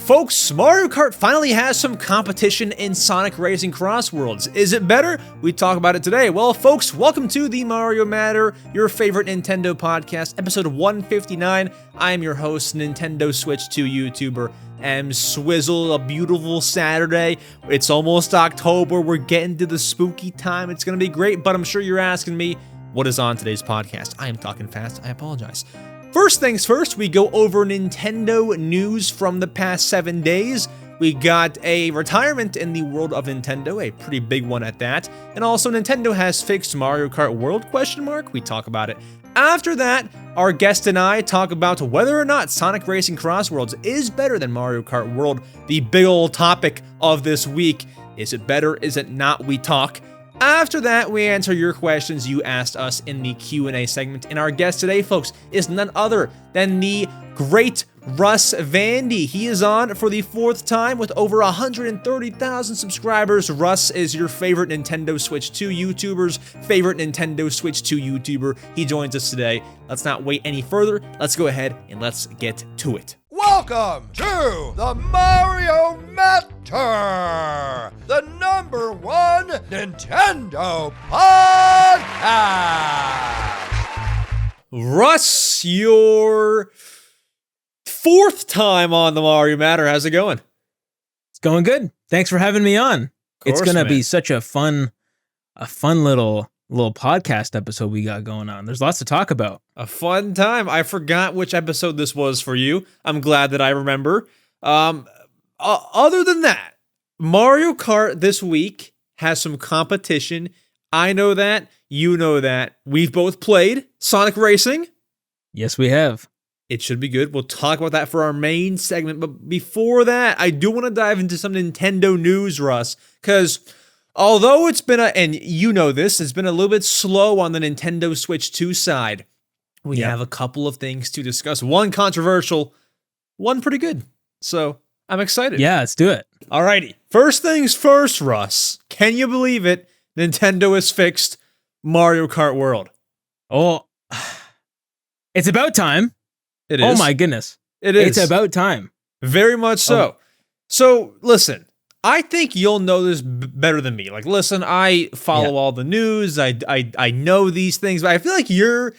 Folks, Mario Kart finally has some competition in Sonic Racing CrossWorlds. Is it better? We talk about it today. Well, folks, welcome to the Mario Matter, your favorite Nintendo podcast, episode 159. I am your host, Nintendo Switch 2 YouTuber, EmSwizzle. A beautiful Saturday. It's almost October. We're getting to the spooky time. It's going to be great, but I'm sure you're asking me, what is on today's podcast? I am talking fast. I apologize. First things first, we go over Nintendo news from the past 7 days. We got a retirement in the world of Nintendo, a pretty big one at that. And also Nintendo has fixed Mario Kart World, ? We talk about it. After that, our guest and I talk about whether or not Sonic Racing CrossWorlds is better than Mario Kart World, the big old topic of this week. Is it better? Is it not? We talk. After that, we answer your questions you asked us in the Q&A segment. And our guest today, folks, is none other than the great Russ Vandy. He is on for the 4th time with over 130,000 subscribers. Russ is your favorite Nintendo Switch 2 YouTuber's favorite Nintendo Switch 2 YouTuber. He joins us today. Let's not wait any further. Let's go ahead and let's get to it. Welcome to the Mario Matter, the #1 Nintendo podcast. Russ, your 4th time on the Mario Matter. How's it going? It's going good. Thanks for having me on. It's gonna be such a fun little podcast episode we got going on. There's lots to talk about. A fun time. I forgot which episode this was for you. I'm glad that I remember. Other than that, Mario Kart this week has some competition. I know that. You know that. We've both played Sonic Racing. Yes, we have. It should be good. We'll talk about that for our main segment. But before that, I do want to dive into some Nintendo news, Russ, because although it's been and you know this, it's been a little bit slow on the Nintendo Switch 2 side. We have a couple of things to discuss. One controversial, one pretty good. So I'm excited. Yeah, let's do it. Alrighty. First things first, Russ. Can you believe it? Nintendo has fixed Mario Kart World. Oh, it's about time. It is. Oh my goodness. It is. It's about time. Very much so. So listen, I think you'll know this better than me. Like, listen, I follow all the news. I know these things, but I feel like you're,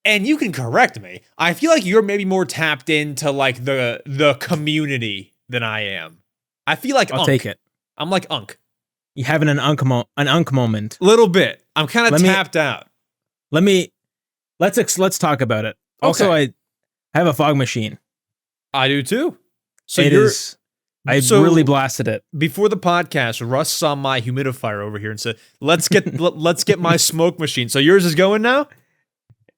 and you can correct me, I feel like you're maybe more tapped into like the community than I am. I feel like I'll take it. I'm like Unk. You having an Unk moment? Little bit. I'm kind of tapped out. Let's talk about it. Also, I have a fog machine. I do too. So I really blasted it. Before the podcast, Russ saw my humidifier over here and said, let's get my smoke machine. So yours is going now?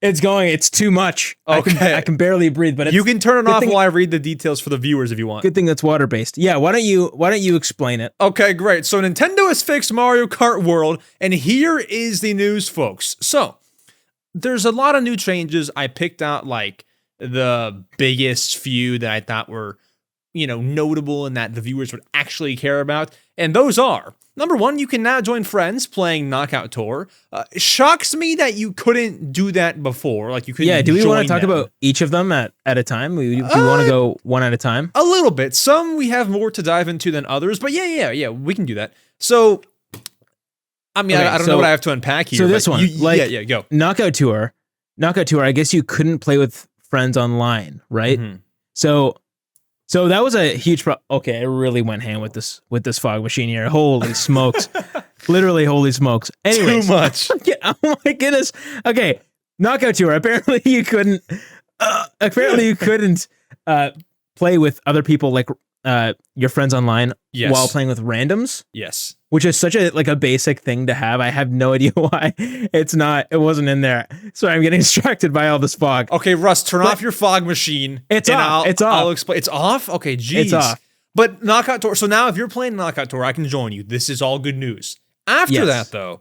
It's going. It's too much. Okay. I can barely breathe, but you can turn it off while I read the details for the viewers if you want. Good thing that's water-based. Yeah, why don't you explain it? Okay, great. So Nintendo has fixed Mario Kart World, and here is the news, folks. So there's a lot of new changes. I picked out like the biggest few that I thought were, notable and that the viewers would actually care about. And those are, number 1, you can now join friends playing Knockout Tour. It shocks me that you couldn't do that before. Like you couldn't. Yeah, do we want to talk them. about each of them at a time? Do we want to go one at a time? A little bit. Some we have more to dive into than others, but yeah, we can do that. So, I mean, I don't know what I have to unpack here. So this one, go. Knockout Tour, I guess you couldn't play with friends online, right? Mm-hmm. So that was a huge problem. Okay, I really went ham with this fog machine here. Holy smokes. Literally, holy smokes. Anyways, too much. Oh my goodness. Okay, Knockout Tour. Apparently you couldn't play with other people like your friends online while playing with randoms. Yes. Which is such a basic thing to have. I have no idea why it wasn't in there. So I'm getting distracted by all this fog. Okay, Russ, turn off your fog machine. It's off. It's off. I'll explain. It's off? Okay, geez. It's off. But Knockout Tour, so now if you're playing Knockout Tour, I can join you. This is all good news. After that, though,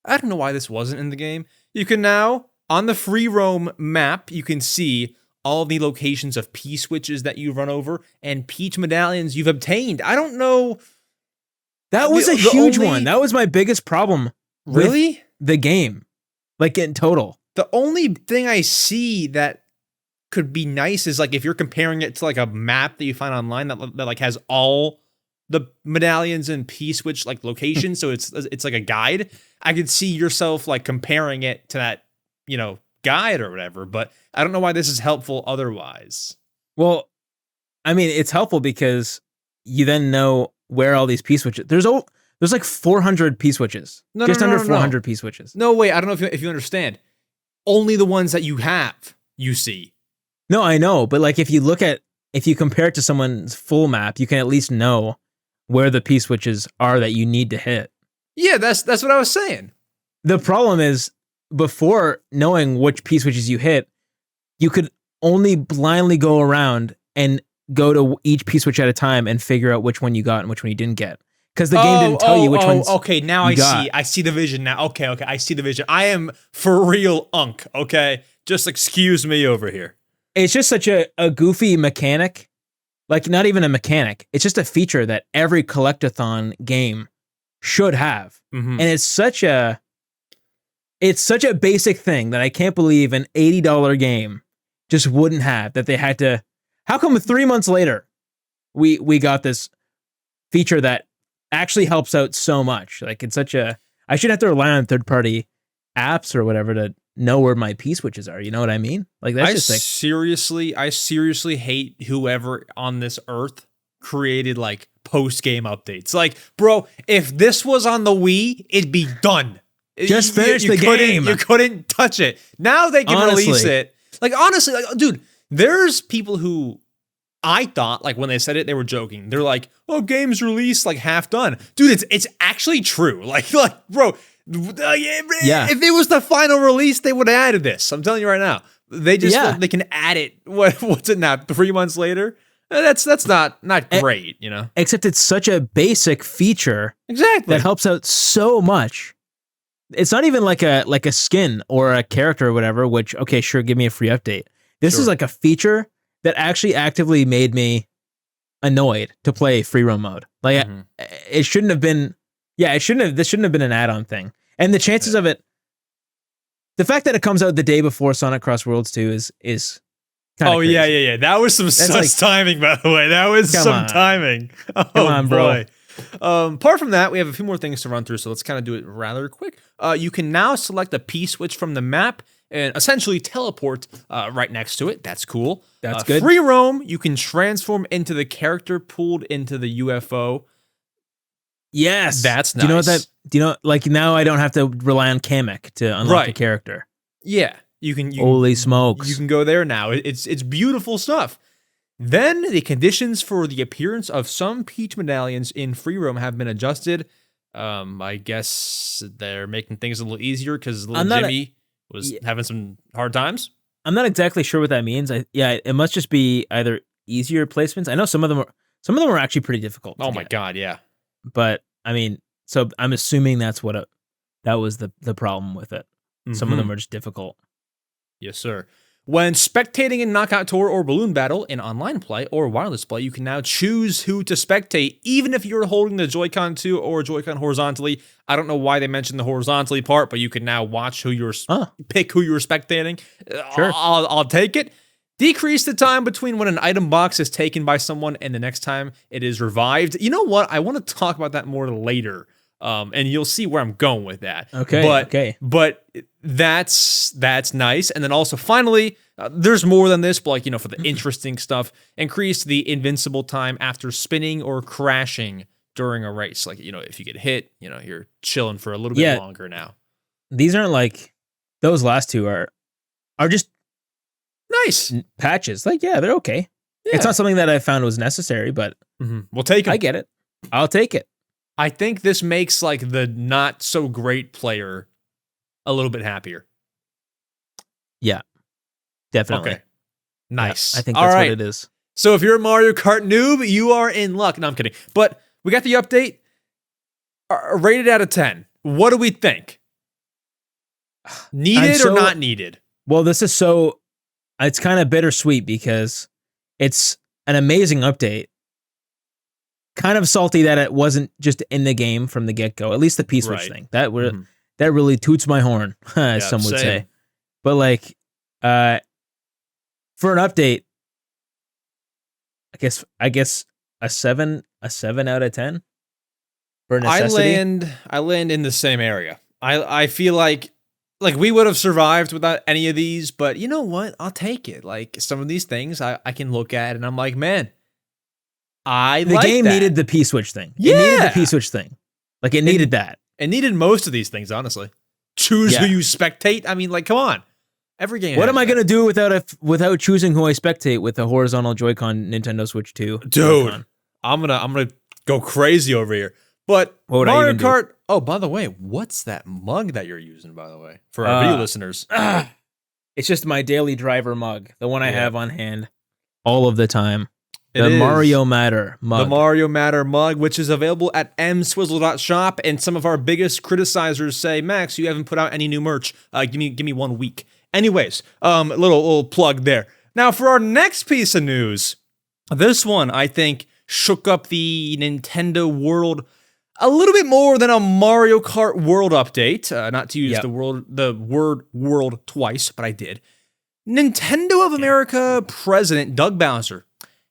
I don't know why this wasn't in the game. You can now, on the free roam map, you can see all the locations of P-switches that you've run over and Peach medallions you've obtained. I don't know. That was a huge one. That was my biggest problem. Really? With the game. Like in total. The only thing I see that could be nice is like if you're comparing it to like a map that you find online that like has all the medallions and P-switch like locations, so it's like a guide. I could see yourself like comparing it to that, guide or whatever, but I don't know why this is helpful otherwise. Well, I mean, it's helpful because you then know where all these P-switches. There's like 400 P-switches. Under 400 P-switches. No, wait, I don't know if you understand. Only the ones that you have, you see. No, I know, but like if you compare it to someone's full map, you can at least know where the P-switches are that you need to hit. Yeah, that's what I was saying. The problem is, before knowing which P-switches you hit, you could only blindly go around and go to each P-switch at a time and figure out which one you got and which one you didn't get. Because the game didn't tell you which ones. Okay, now I see. I see the vision now. Okay, I see the vision. I am for real unk, okay? Just excuse me over here. It's just such a goofy mechanic. Like, not even a mechanic. It's just a feature that every collectathon game should have. Mm-hmm. And it's such a basic thing that I can't believe an $80 game just wouldn't have, that they had to. How come 3 months later we got this feature that actually helps out so much? Like, it's such a, I should have to rely on third-party apps or whatever to know where my P-switches are. You know what I mean? Like, that's just like, I seriously hate whoever on this earth created like post-game updates. Like, bro, if this was on the Wii, it'd be done. Just finish the game. You couldn't touch it. Now they can release it. Like, honestly, like, dude, there's people who I thought, like, when they said it, they were joking. They're like, oh, game's released, like, half done. Dude, it's actually true. Like, bro, if it was the final release, they would have added this. I'm telling you right now. They just, they can add it. What's it now? 3 months later? That's not great, Except it's such a basic feature. Exactly. That helps out so much. It's not even like a skin or a character or whatever, which, okay, sure, give me a free update. This is like a feature that actually actively made me annoyed to play free roam mode. Like, it shouldn't have been, this shouldn't have been an add-on thing. And the chances of it, the fact that it comes out the day before Sonic CrossWorlds 2 is kind of crazy. Yeah. That was some sus timing, by the way. That was some timing. Oh, come on, bro. Apart from that, we have a few more things to run through, so let's kind of do it rather quick. You can now select a P-switch from the map and essentially teleport right next to it. That's cool. That's good. Free roam, you can transform into the character pulled into the UFO. Yes. That's nice. Do you know, like, now I don't have to rely on Kamek to unlock a character. Yeah. You can. Holy smokes. You can go there now. It's beautiful stuff. Then the conditions for the appearance of some Peach medallions in free roam have been adjusted. I guess they're making things a little easier because little Jimmy was having some hard times. I'm not exactly sure what that means. It must just be either easier placements. I know some of them are actually pretty difficult. Oh my god, yeah. But I mean, so I'm assuming that was the problem with it. Some of them are just difficult. Yes, sir. When spectating in Knockout Tour or Balloon Battle in online play or wireless play, you can now choose who to spectate, even if you're holding the Joy-Con 2 or Joy-Con horizontally. I don't know why they mentioned the horizontally part, but you can now watch pick who you're spectating. Sure. I'll take it. Decrease the time between when an item box is taken by someone and the next time it is revived. You know what? I want to talk about that more later. And you'll see where I'm going with that. Okay. But that's nice. And then also finally, there's more than this, but for the interesting stuff, increase the invincible time after spinning or crashing during a race. Like, if you get hit, you're chilling for a little bit longer now. These aren't like, those last two are just nice patches. Like, they're okay. Yeah. It's not something that I found was necessary, but we'll take them. I get it. I'll take it. I think this makes like the not so great player a little bit happier. Yeah, definitely. Okay. Nice. Yeah, I think that's what it is. So if you're a Mario Kart noob, you are in luck. No, I'm kidding. But we got the update. Rated out of 10. What do we think? Needed or not needed? Well, it's kind of bittersweet because it's an amazing update. Kind of salty that it wasn't just in the game from the get-go. At least the P-switch thing. That really toots my horn, as some would say. But like, for an update, I guess a 7 out of 10 for necessity. I land in the same area. I feel like we would have survived without any of these, but you know what? I'll take it. Like some of these things I can look at and I'm like, man, the game needed the P-switch thing. Yeah. It needed the P-switch thing. Like it needed that. It needed most of these things, honestly. Choose who you spectate. I mean, like, come on. Every game. What am I gonna do without choosing who I spectate with the horizontal Joy-Con Nintendo Switch 2? Dude, Joy-Con? I'm gonna go crazy over here. But Mario Kart. Oh, by the way, what's that mug that you're using? By the way, for our video listeners, it's just my daily driver mug, the one I have on hand all of the time. It the is Mario Matter mug. The Mario Matter mug, which is available at EmSwizzle.shop, and some of our biggest criticizers say, Max, you haven't put out any new merch. Give me 1 week. Anyways, little plug there. Now for our next piece of news, this one I think shook up the Nintendo world a little bit more than a Mario Kart World update. Not to use the word world twice, but I did. Nintendo of America President Doug Bowser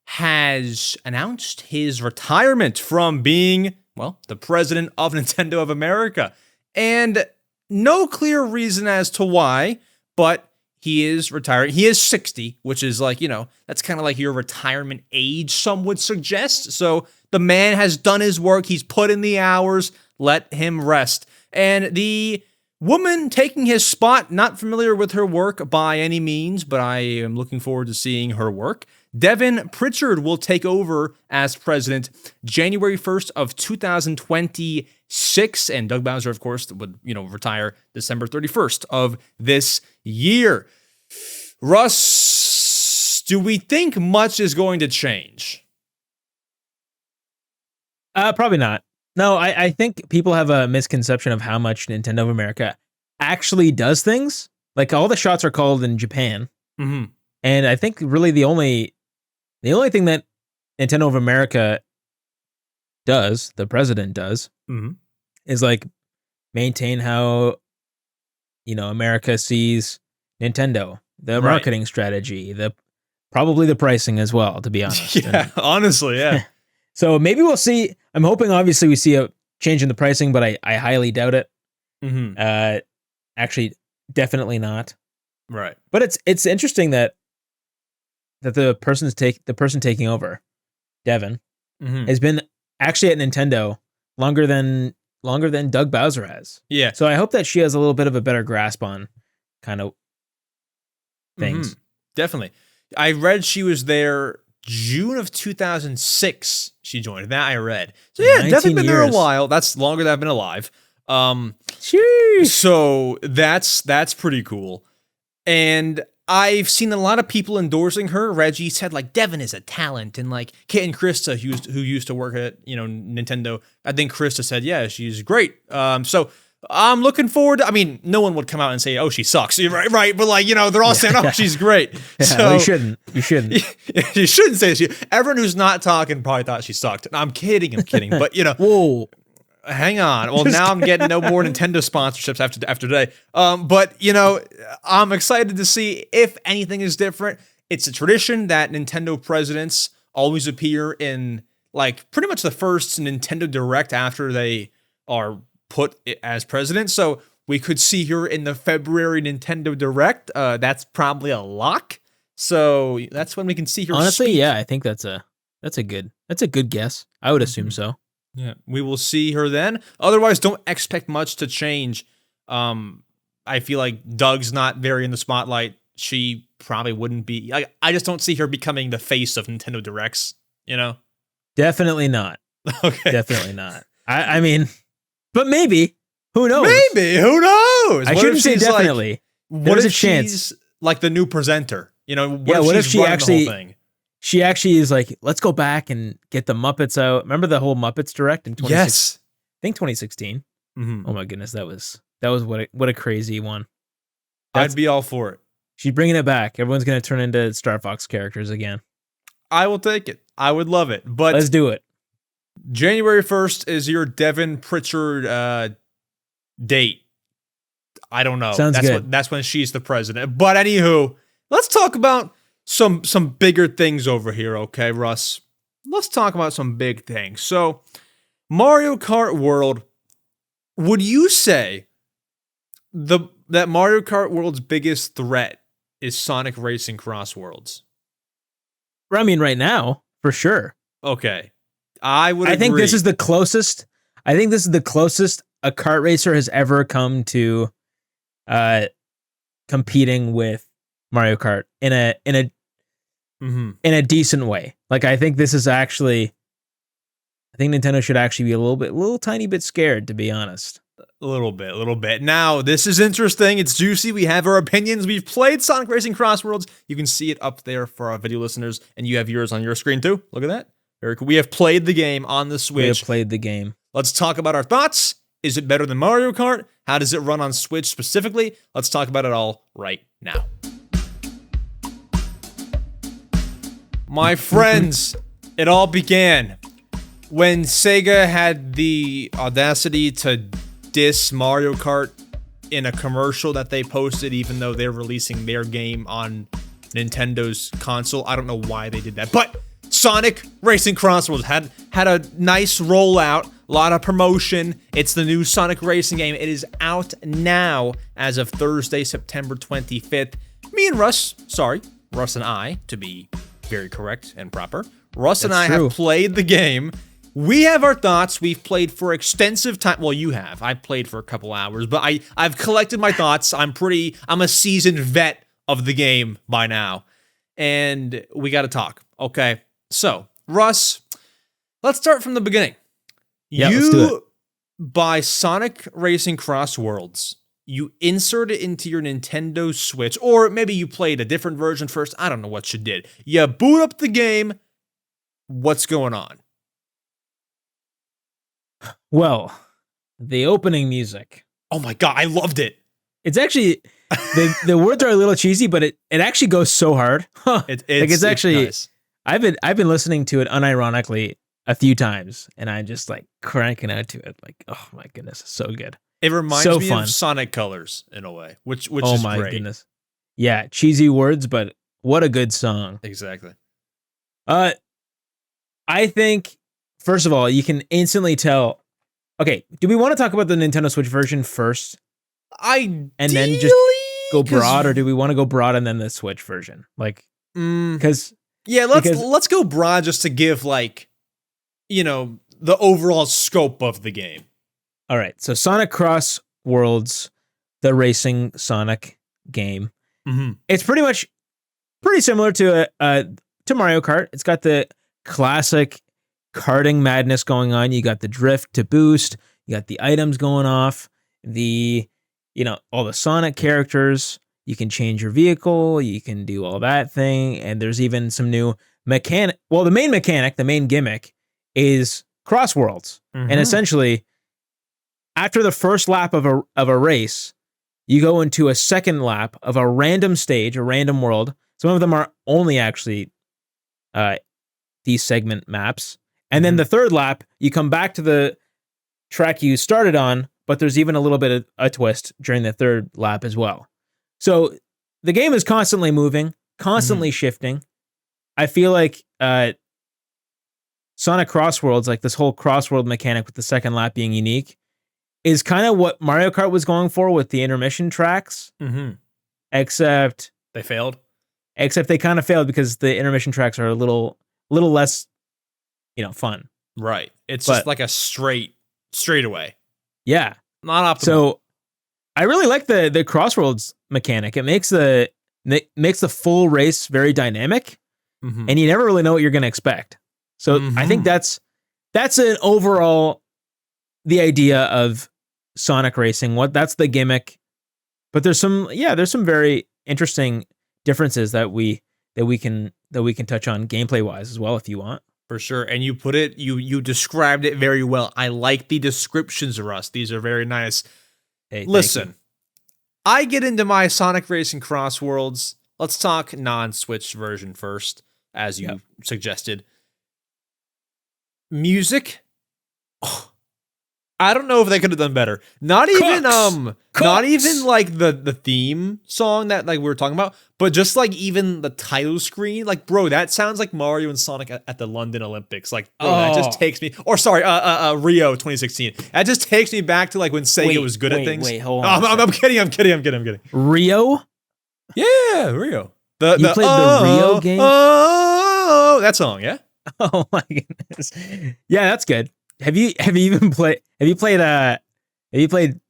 has announced his retirement from being, well, the president of Nintendo of America. And no clear reason as to why, but he is retiring. He is 60, which is like, that's kind of like your retirement age, some would suggest. So the man has done his work. He's put in the hours. Let him rest. And the woman taking his spot, not familiar with her work by any means, but I am looking forward to seeing her work. Devin Pritchard will take over as president January 1st of 2026. And Doug Bowser, of course, would, retire December 31st of this year. Russ, do we think much is going to change? Probably not. No, I think people have a misconception of how much Nintendo of America actually does things. Like all the shots are called in Japan. Mm-hmm. And I think really the only thing that Nintendo of America does, the president does, is like maintain how, America sees Nintendo, the marketing strategy, probably the pricing as well, to be honest. Yeah, honestly, yeah. So maybe we'll see. I'm hoping, obviously, we see a change in the pricing, but I highly doubt it. Mm-hmm. Actually, definitely not. Right. But it's interesting that the person taking over, Devin, has been actually at Nintendo longer than Doug Bowser has. Yeah. So I hope that she has a little bit of a better grasp on kind of things. Definitely. I read she was there June of 2006. She joined. That I read. So yeah, definitely been there a while. That's longer than I've been alive. So that's pretty cool. And I've seen a lot of people endorsing her. Reggie said like Devin is a talent, and like Kit and Krista, who used to work at Nintendo. I think Krista said, yeah, she's great. So I'm looking forward to, I mean, no one would come out and say, oh, she sucks. Right. But like, they're all saying, oh, she's great. Yeah, so you shouldn't. You shouldn't say she. Everyone who's not talking probably thought she sucked. No, I'm kidding. But whoa. Hang on. Well, now I'm getting no more Nintendo sponsorships after today. But I'm excited to see if anything is different. It's a tradition that Nintendo presidents always appear in like pretty much the first Nintendo Direct after they are put as president. So we could see her in the February Nintendo Direct. That's probably a lock. So that's when we can see her. Honestly, speak. Yeah, I think that's a good guess. I would assume so. Yeah, we will see her then. Otherwise, don't expect much to change. I feel like Doug's not very in the spotlight. She probably wouldn't be. I just don't see her becoming the face of Nintendo Directs, Definitely not. Okay. Definitely not. I mean, but maybe. Who knows? Maybe. Who knows? I shouldn't say definitely. There's a chance. She's like the new presenter? What if she actually... She actually is like, let's go back and get the Muppets out. Remember the whole Muppets Direct in 2016? Yes. I think 2016. Mm-hmm. Oh my goodness, that was what a crazy one. I'd be all for it. She's bringing it back. Everyone's going to turn into Star Fox characters again. I will take it. I would love it. But let's do it. January 1st is your Devin Pritchard date. I don't know. Sounds good. That's when she's the president. But anywho, let's talk about some bigger things over here, okay, Russ? Let's talk about some big things. So, Mario Kart World, would you say that Mario Kart World's biggest threat is Sonic Racing CrossWorlds? I mean, right now, for sure. Okay. I would agree. I think this is the closest a kart racer has ever come to competing with Mario Kart in a decent way. Like, I think this is actually, I think Nintendo should actually be a little tiny bit scared, to be honest. A little bit. Now, this is interesting. It's juicy. We have our opinions. We've played Sonic Racing CrossWorlds. You can see it up there for our video listeners, and you have yours on your screen too. Look at that. Very cool. We have played the game on the Switch. We have played the game. Let's talk about our thoughts. Is it better than Mario Kart? How does it run on Switch specifically? Let's talk about it all right now. My friends, it all began when Sega had the audacity to diss Mario Kart in a commercial that they posted, even though they're releasing their game on Nintendo's console. I don't know why they did that, but Sonic Racing CrossWorlds had a nice rollout, a lot of promotion. It's the new Sonic Racing game. It is out now as of Thursday, September 25th. Russ and I, to be very correct and proper, Russ and I have played the game. We have our thoughts. We've played for extensive time. Well, you have. I've played for a couple hours, but I've collected my thoughts. I'm a seasoned vet of the game by now. And we got to talk. Okay. So, Russ, let's start from the beginning. Yeah, let's do it. Buy Sonic Racing CrossWorlds. You insert it into your Nintendo Switch, or maybe you played a different version first. I don't know what you did. You boot up the game. What's going on? Well, the opening music. Oh my God, I loved it. It's actually, the words are a little cheesy, but it actually goes so hard. It's actually nice. I've been listening to it unironically a few times, and I'm just like cranking out to it. Like, oh my goodness, it's so good. It reminds me of Sonic Colors in a way, which is great. Oh my goodness. Yeah, cheesy words, but what a good song. Exactly. I think, first of all, you can instantly tell. Okay, do we want to talk about the Nintendo Switch version first? And then just go broad, or do we want to go broad and then the Switch version? Like, because let's go broad just to give the overall scope of the game. All right, so Sonic CrossWorlds, the racing Sonic game. Mm-hmm. It's pretty similar to Mario Kart. It's got the classic karting madness going on. You got the drift to boost. You got the items going off. All the Sonic characters. You can change your vehicle. You can do all that thing. And there's even some new mechanic. Well, the main mechanic, the main gimmick is CrossWorlds. Mm-hmm. And essentially, after the first lap of a race, you go into a second lap of a random stage, a random world. Some of them are only actually these segment maps. And then the third lap, you come back to the track you started on, but there's even a little bit of a twist during the third lap as well. So the game is constantly moving, constantly shifting. I feel like Sonic CrossWorlds, like this whole crossworld mechanic with the second lap being unique, is kind of what Mario Kart was going for with the intermission tracks. Mm-hmm. Except they failed. Except they kind of failed because the intermission tracks are a little less, fun. Right. It's just like a straightaway. Yeah. Not optimal. So I really like the CrossWorlds mechanic. It makes the full race very dynamic, and you never really know what you're going to expect. So I think that's an overall the idea of Sonic racing. That's the gimmick. But there's some very interesting differences that we can touch on gameplay wise as well if you want. For sure. And you described it very well. I like the descriptions, Russ. These are very nice. Hey, listen, I get into my Sonic Racing CrossWorlds. Let's talk non-Switch version first, as you suggested. Music. Oh, I don't know if they could have done better. Not even like the theme song that like we were talking about, but just like even the title screen. Like, bro, that sounds like Mario and Sonic at the London Olympics. Like, bro, that just takes me. Or sorry, Rio 2016. That just takes me back to like when Sega was good at things. Wait, hold on. I'm kidding. Rio? Yeah, Rio. You played the Rio game? Oh, that song, yeah. Oh my goodness. Yeah, that's good. Have you played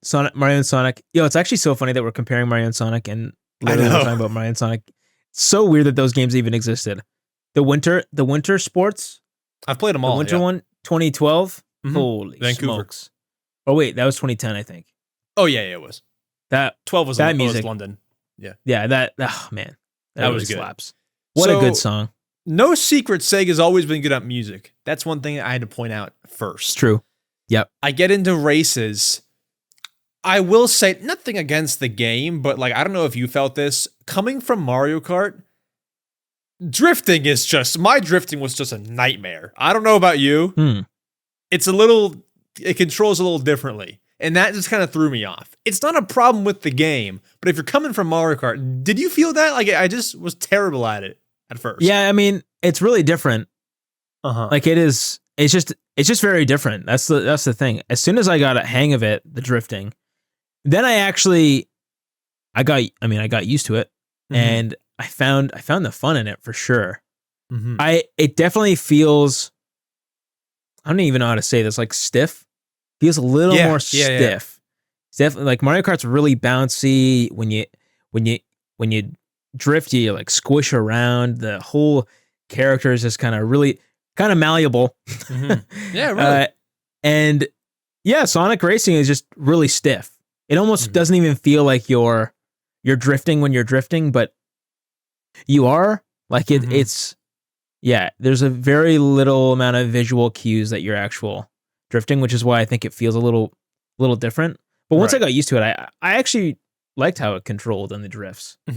Sonic, Mario and Sonic? Yo, it's actually so funny that we're comparing Mario and Sonic and literally we're talking about Mario and Sonic. It's so weird that those games even existed. The winter sports. I've played them all. The winter one, 2012. Mm-hmm. Holy Vancouver. smokes. Oh wait, that was 2010, I think. Oh yeah, it was. That 12 was that music. London. Yeah. Yeah, that man. That was really good. Slaps. What a good song. No secret, Sega's always been good at music. That's one thing I had to point out first. It's true. Yep. I get into races. I will say nothing against the game, but like I don't know if you felt this. Coming from Mario Kart, drifting is just my drifting was just a nightmare. I don't know about you. It controls a little differently. And that just kind of threw me off. It's not a problem with the game, but if you're coming from Mario Kart, did you feel that? Like I just was terrible at it at first. Yeah, I mean, it's really different. Like it's just very different. That's the thing. As soon as I got a hang of it, the drifting, then I got used to it, and I found the fun in it for sure. It definitely feels, I don't even know how to say this, like stiff. Feels a little more stiff. Yeah. It's definitely like Mario Kart's really bouncy. When you drift, you like squish around. The whole character is just kind of malleable. Yeah, really. And yeah, Sonic Racing is just really stiff. It almost doesn't even feel like you're drifting when you're drifting, but you are. Like it's there's a very little amount of visual cues that you're actual drifting, which is why I think it feels a little different. But once I got used to it, I actually liked how it controlled in the drifts. It's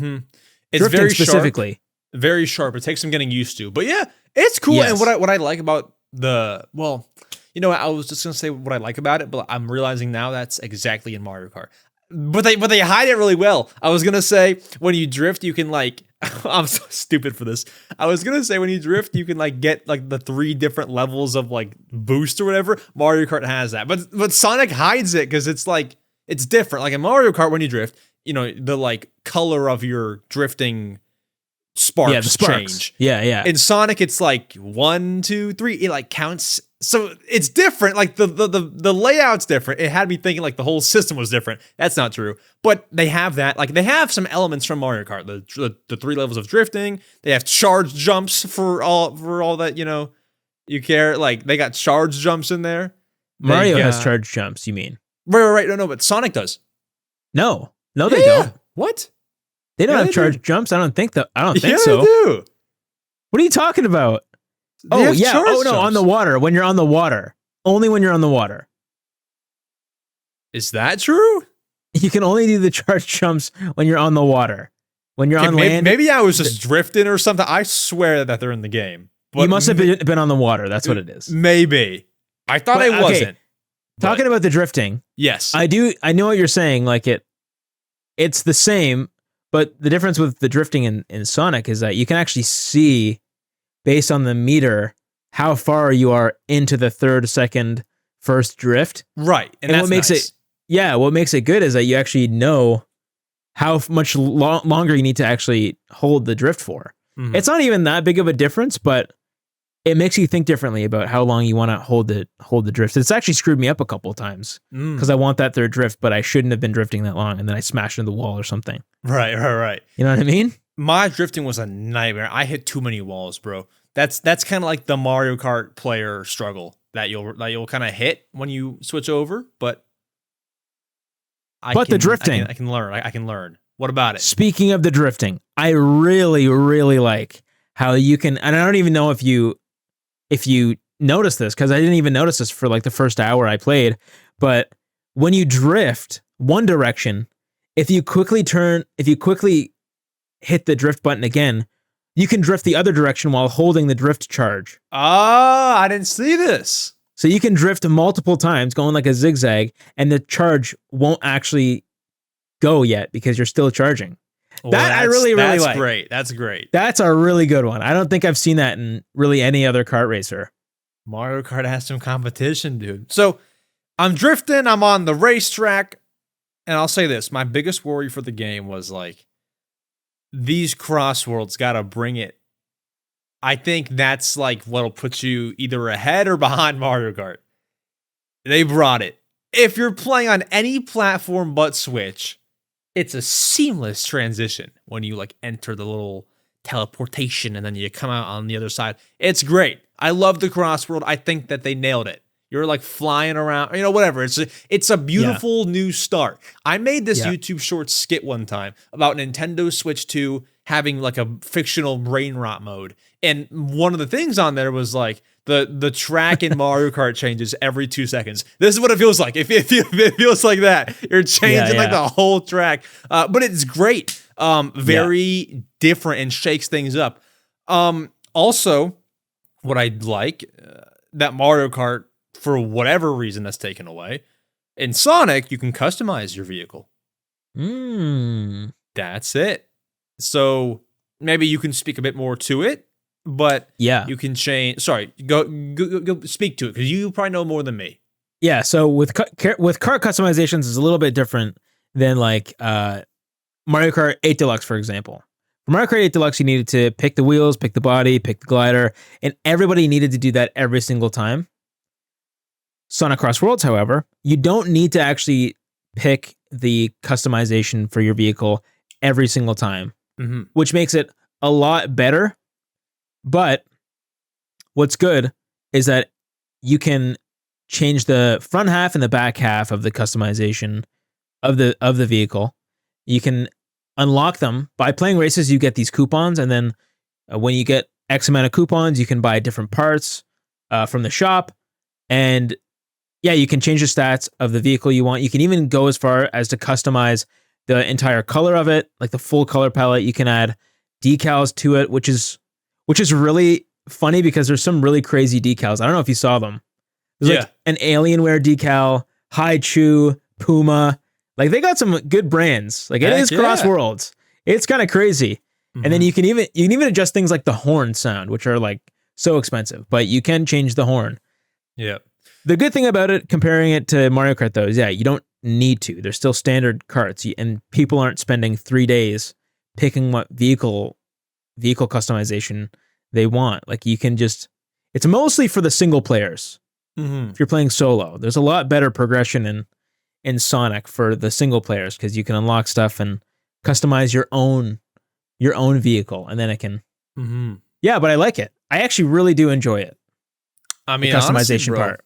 drifting very specifically sharp, very sharp. It takes some getting used to, but yeah, it's cool. Yes. And what I like about I was just gonna say what I like about it, but I'm realizing now that's exactly in Mario Kart. But they hide it really well. I was gonna say when you drift, you can like I'm so stupid for this. I was gonna say when you drift, you can like get like the 3 different levels of like boost or whatever. Mario Kart has that, but Sonic hides it because it's like it's different. Like in Mario Kart, when you drift, the like color of your drifting sparks change. Yeah. In Sonic, it's like 1, 2, 3. It like counts. So it's different. Like the layout's different. It had me thinking like the whole system was different. That's not true. But they have that. Like they have some elements from Mario Kart. The 3 levels of drifting. They have charge jumps for all that you care. Like they got charge jumps in there. Mario has charge jumps. You mean? Right. No, but Sonic does. No, they don't. What? They don't have charge jumps. I don't think so. They do. What are you talking about? They have charge no, jumps. on the water. When you're on the water. Only when you're on the water. Is that true? You can only do the charge jumps when you're on the water. When you're on land. Maybe I was just drifting or something. I swear that they're in the game. But you must have been on the water. That's what it is. Maybe. I thought I wasn't. Talking about the drifting. Yes. I know what you're saying. Like it's the same, but the difference with the drifting in Sonic is that you can actually see, based on the meter, how far you are into the 3rd, 2nd, 1st drift. Right. And that's what makes nice. what makes it good is that you actually know how much longer you need to actually hold the drift for. It's not even that big of a difference, but it makes you think differently about how long you want to hold the drift. It's actually screwed me up a couple of times because I want that 3rd drift, but I shouldn't have been drifting that long, and then I smashed into the wall or something. Right. You know what I mean? My drifting was a nightmare. I hit too many walls, bro. That's kind of like the Mario Kart player struggle that you'll kind of hit when you switch over, but the drifting, I can learn. I can learn. What about it? Speaking of the drifting, I really, really like how you can, and I don't even know if you notice this, because I didn't even notice this for like the first hour I played, but when you drift one direction, if you quickly hit the drift button again, you can drift the other direction while holding the drift charge. I didn't see this. So you can drift multiple times going like a zigzag, and the charge won't actually go yet because you're still charging. Well, that I really like. That's great. That's great. That's a really good one. I don't think I've seen that in really any other kart racer. Mario Kart has some competition, dude. So I'm drifting. I'm on the racetrack. And I'll say this. My biggest worry for the game was like, these CrossWorlds got to bring it. I think that's like what'll put you either ahead or behind Mario Kart. They brought it. If you're playing on any platform but Switch, it's a seamless transition when you like enter the little teleportation and then you come out on the other side. It's great. I love the CrossWorld. I think that they nailed it. You're like flying around, whatever. It's a beautiful new start. I made this YouTube short skit one time about Nintendo Switch 2 having like a fictional brain rot mode. And one of the things on there was like the track in Mario Kart changes every 2 seconds. This is what it feels like. It feels like that. You're changing like the whole track. But it's great. Very different and shakes things up. Also, what I like, that Mario Kart, for whatever reason that's taken away, in Sonic, you can customize your vehicle. That's it. So maybe you can speak a bit more to it, but you can change. Sorry, go speak to it because you probably know more than me. Yeah. So with kart customizations is a little bit different than like Mario Kart 8 Deluxe, for example. For Mario Kart 8 Deluxe, you needed to pick the wheels, pick the body, pick the glider, and everybody needed to do that every single time. Sonic CrossWorlds, however, you don't need to actually pick the customization for your vehicle every single time, which makes it a lot better. But what's good is that you can change the front half and the back half of the customization of the vehicle. You can unlock them by playing races. You get these coupons, and then when you get X amount of coupons, you can buy different parts from the shop. And you can change the stats of the vehicle you want. You can even go as far as to customize the entire color of it, like the full color palette. You can add decals to it, which is really funny because there's some really crazy decals. I don't know if you saw them. There's like an Alienware decal, Haichu, Puma. Like they got some good brands. Like it is CrossWorlds. It's kind of crazy. And then you can even adjust things like the horn sound, which are like so expensive, but you can change the horn. Yeah. The good thing about it, comparing it to Mario Kart, though, is you don't need to. They're still standard carts, and people aren't spending 3 days picking what vehicle customization they want. Like you can just, it's mostly for the single players. If you're playing solo, there's a lot better progression in Sonic for the single players because you can unlock stuff and customize your own vehicle, and then it can. But I like it. I actually really do enjoy it. I mean, the customization honestly, bro, part.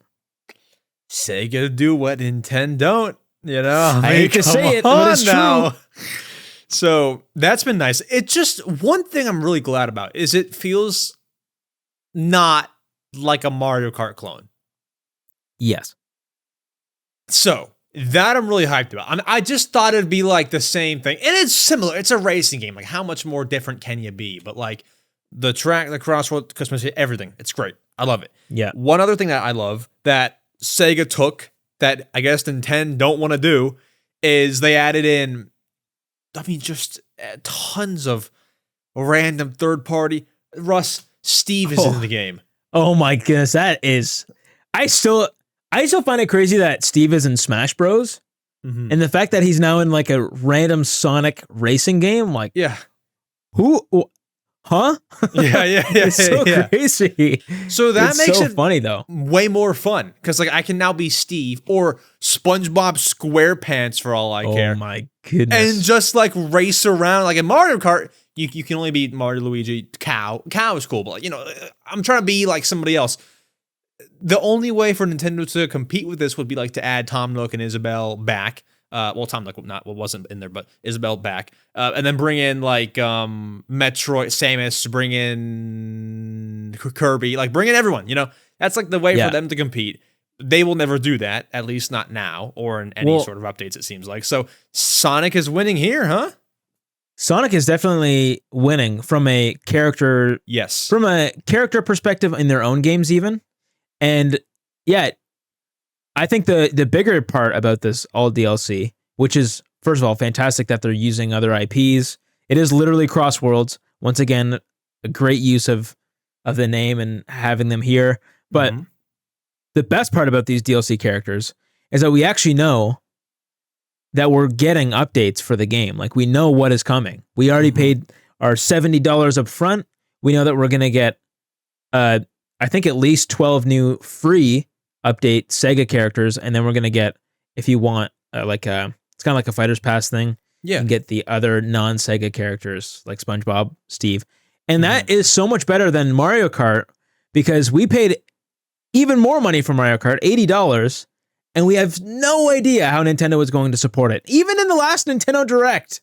Sega do what Nintendo don't, I hate to say it, but it's true. So that's been nice. It's just one thing I'm really glad about is it feels not like a Mario Kart clone. Yes. So that I'm really hyped about. I just thought it'd be like the same thing. And it's similar. It's a racing game. Like how much more different can you be? But like the track, the CrossWorld customization, everything. It's great. I love it. Yeah. One other thing that I love that Sega took that I guess Nintendo don't want to do is they added in, just tons of random third party. Russ, Steve is in the game. Oh my goodness, that is. I still find it crazy that Steve is in Smash Bros. And the fact that he's now in like a random Sonic racing game, like who? Huh? It's so crazy. So that makes it funny though. Way more fun because like I can now be Steve or SpongeBob SquarePants for all I care. Oh my goodness! And just like race around like in Mario Kart, you can only be Mario, Luigi, Cow. Cow is cool, but I'm trying to be like somebody else. The only way for Nintendo to compete with this would be like to add Tom Nook and Isabelle back. Tom Nook wasn't in there, but Isabelle back, and then bring in like Metroid, Samus, bring in Kirby, like bring in everyone. That's like the way for them to compete. They will never do that, at least not now or in any sort of updates. It seems like so. Sonic is winning here, huh? Sonic is definitely winning from a character. Yes, from a character perspective in their own games, even. And yeah, I think the bigger part about this all DLC, which is first of all fantastic that they're using other IPs. It is literally CrossWorlds. Once again, a great use of the name and having them here. But the best part about these DLC characters is that we actually know that we're getting updates for the game. Like, we know what is coming. We already paid our $70 up front. We know that we're going to get, I think, at least 12 new free update Sega characters. And then we're going to get, if you want, it's kind of like a Fighter's Pass thing. Yeah. You can get the other non-Sega characters like SpongeBob, Steve. And that is so much better than Mario Kart, because we paid even more money for Mario Kart, $80, and we have no idea how Nintendo is going to support it. Even in the last Nintendo Direct,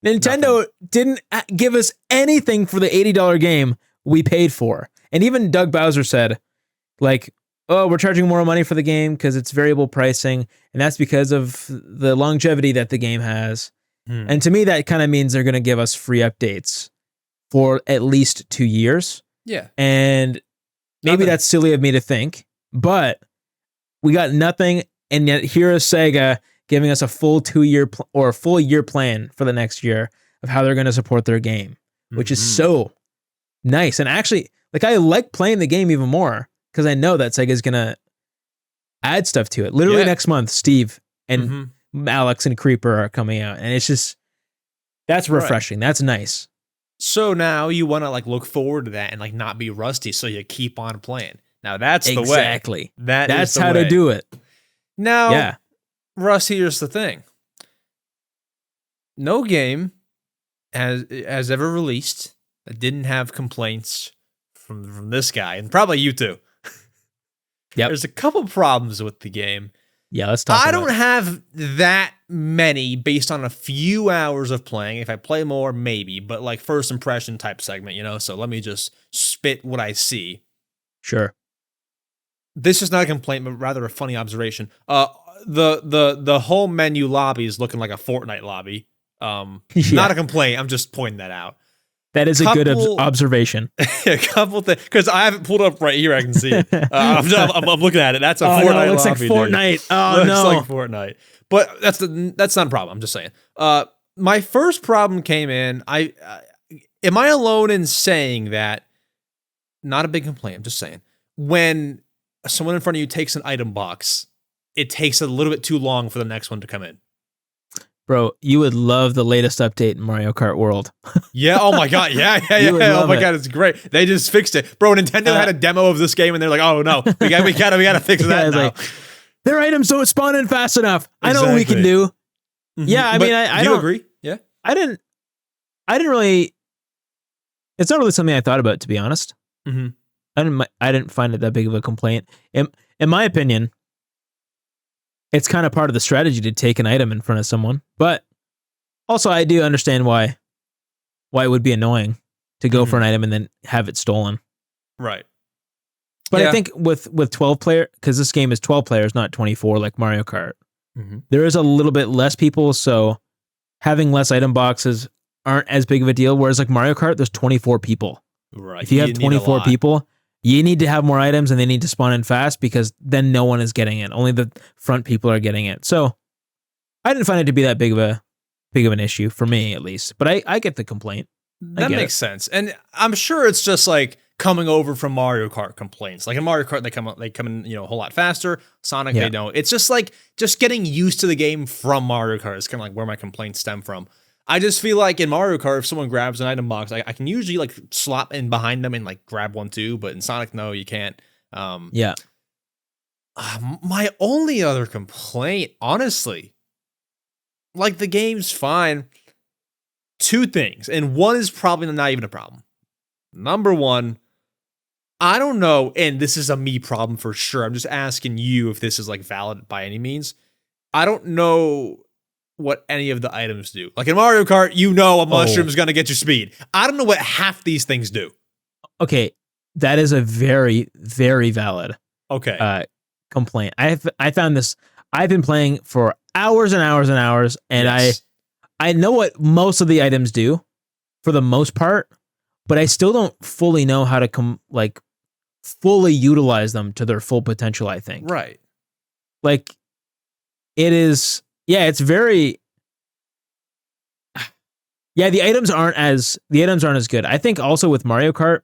Nintendo didn't give us anything for the $80 game we paid for. And even Doug Bowser said, like, oh, we're charging more money for the game because it's variable pricing, and that's because of the longevity that the game has. And to me, that kind of means they're going to give us free updates for at least 2 years. Yeah. And maybe that's silly of me to think, but we got nothing. And yet here is Sega giving us a full 2 year or a full year plan for the next year of how they're going to support their game, which is so nice. And actually, like, I like playing the game even more because I know that Sega is going to add stuff to it. Literally next month, Steve and Alex and Creeper are coming out, and it's just, that's refreshing. That's nice. So now you want to like look forward to that and like not be rusty, so you keep on playing. Now that's the way. Exactly. That's how way to do it. Now, Russ, here's the thing. No game has ever released that didn't have complaints from this guy, and probably you too. There's a couple problems with the game. Yeah, let's talk. I don't have that many based on a few hours of playing. If I play more, maybe, but like first impression type segment, you know? So let me just spit what I see. Sure. This is not a complaint, but rather a funny observation. The whole menu lobby is looking like a Fortnite lobby. Not a complaint. I'm just pointing that out. That is a good observation. A couple things, because I haven't pulled up right here. I can see it. I'm looking at it. That's a Fortnite. No, it looks lobby, like Fortnite. Dude. Oh looks no, like Fortnite. But that's not a problem. I'm just saying. My first problem came in. Am I alone in saying that? Not a big complaint. I'm just saying, when someone in front of you takes an item box, it takes a little bit too long for the next one to come in. Bro, you would love the latest update in Mario Kart World. Yeah. Oh my God. Yeah. Oh my God. It's great. They just fixed it, bro. Nintendo had a demo of this game, and they're like, "Oh no, we gotta fix that now." Like, their items don't spawn in fast enough. I know what we can do. Yeah. I mean, I do you don't agree? Yeah. I didn't really. It's not really something I thought about, to be honest. I didn't find it that big of a complaint. In my opinion, it's kind of part of the strategy to take an item in front of someone, but also I do understand why it would be annoying to go for an item and then have it stolen. Right. But I think with 12 player, because this game is 12 players, not 24 like Mario Kart, there is a little bit less people, so having less item boxes aren't as big of a deal. Whereas like Mario Kart, there's 24 people. Right. If you have 24 people, you need to have more items, and they need to spawn in fast, because then no one is getting it. Only the front people are getting it. So I didn't find it to be that big of an issue for me, at least. But I get the complaint. That makes sense, and I'm sure it's just like coming over from Mario Kart complaints. Like in Mario Kart, they come in, a whole lot faster. Sonic, they don't. It's just like getting used to the game from Mario Kart is kind of like where my complaints stem from. I just feel like in Mario Kart, if someone grabs an item box, I can usually like slop in behind them and like grab one too. But in Sonic, no, you can't. My only other complaint, honestly, like the game's fine. Two things, and one is probably not even a problem. Number one, I don't know, and this is a me problem for sure. I'm just asking you if this is like valid by any means. I don't know what any of the items do. Like in Mario Kart, a mushroom is going to get you speed. I don't know what half these things do. Okay, that is a very, very valid complaint. I found this. I've been playing for hours and hours and hours, and I know what most of the items do for the most part, but I still don't fully know how to fully utilize them to their full potential, I think. Right. Like, it is, yeah, it's very, yeah, the items aren't as good. I think also with Mario Kart,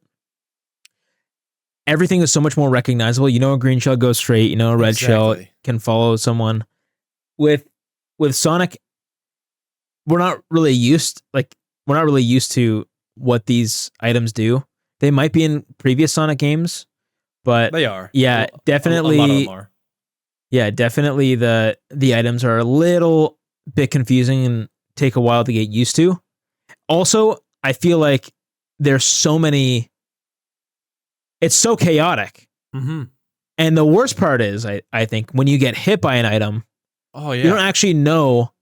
everything is so much more recognizable. You know, a green shell goes straight. You know, a red shell can follow someone. With Sonic, we're not really used to what these items do. They might be in previous Sonic games, but they are. Yeah, definitely. A lot of them are. Yeah, definitely. The items are a little bit confusing and take a while to get used to. Also, I feel like there's so many. It's so chaotic. Mm-hmm. And the worst part is, I think, when you get hit by an item, you don't actually know.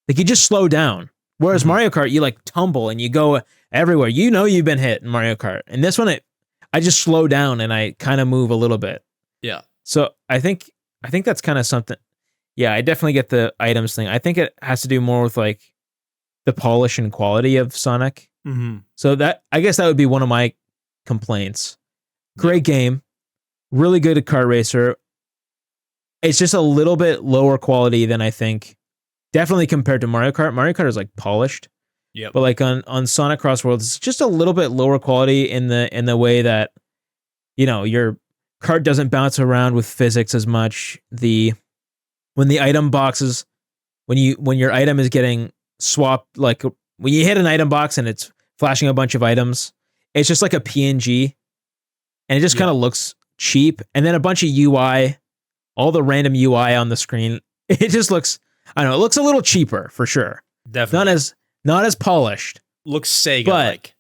Like, you just slow down. Whereas Mario Kart, you like tumble and you go everywhere. You know you've been hit in Mario Kart. And this one, I just slow down and I kind of move a little bit. Yeah. So I think that's kind of something. Yeah, I definitely get the items thing. I think it has to do more with like the polish and quality of Sonic. Mm-hmm. So I guess that would be one of my complaints. Great game, really good at kart racer. It's just a little bit lower quality than I think. Definitely compared to Mario Kart. Mario Kart is like polished. Yeah. But like on Sonic CrossWorlds, it's just a little bit lower quality in the way that, you know, your kart doesn't bounce around with physics as much. When the item boxes, when your item is getting swapped, like when you hit an item box and it's flashing a bunch of items, it's just like a PNG. And it just kind of looks cheap. And then a bunch of UI, all the random UI on the screen, it just looks, I don't know, it looks a little cheaper for sure. Definitely. Not as polished. Looks Sega-like.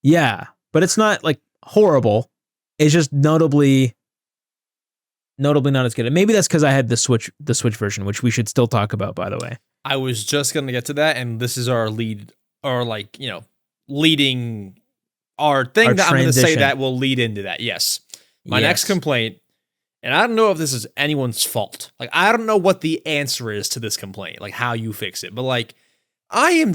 Yeah, but it's not like horrible. It's just notably not as good. And maybe that's because I had the Switch version, which we should still talk about, by the way. I was just going to get to that, and this is our lead, or like, you know, leading our thing that I'm going to say that will lead into that. Yes. My next complaint, and I don't know if this is anyone's fault. Like, I don't know what the answer is to this complaint, like how you fix it. But like, I have a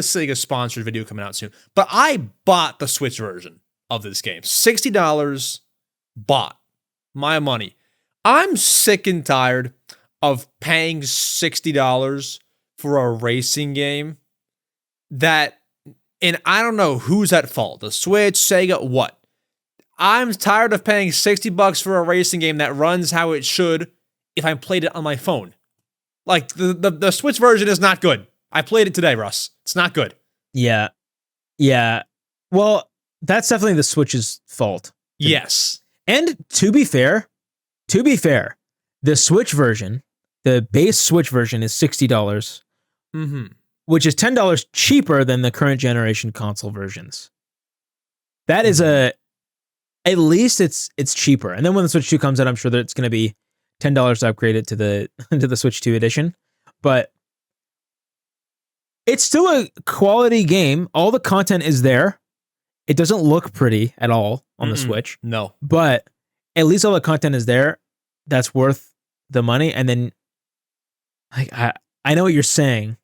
Sega sponsored video coming out soon, but I bought the Switch version of this game. $60 bought. My money. I'm sick and tired of paying $60 for a racing game and I don't know who's at fault. The Switch, Sega, what? I'm tired of paying $60 for a racing game that runs how it should if I played it on my phone. Like, the Switch version is not good. I played it today, Russ. It's not good. Yeah. Yeah. Well, that's definitely the Switch's fault. Yes. And to be fair, the Switch version, the base Switch version is $60. Mm-hmm. Which is $10 cheaper than the current generation console versions. That is at least it's cheaper. And then when the Switch 2 comes out, I'm sure that it's going to be $10 to upgrade it to the Switch 2 edition. But it's still a quality game. All the content is there. It doesn't look pretty at all on the Switch. No. But at least all the content is there. That's worth the money. And then I know what you're saying.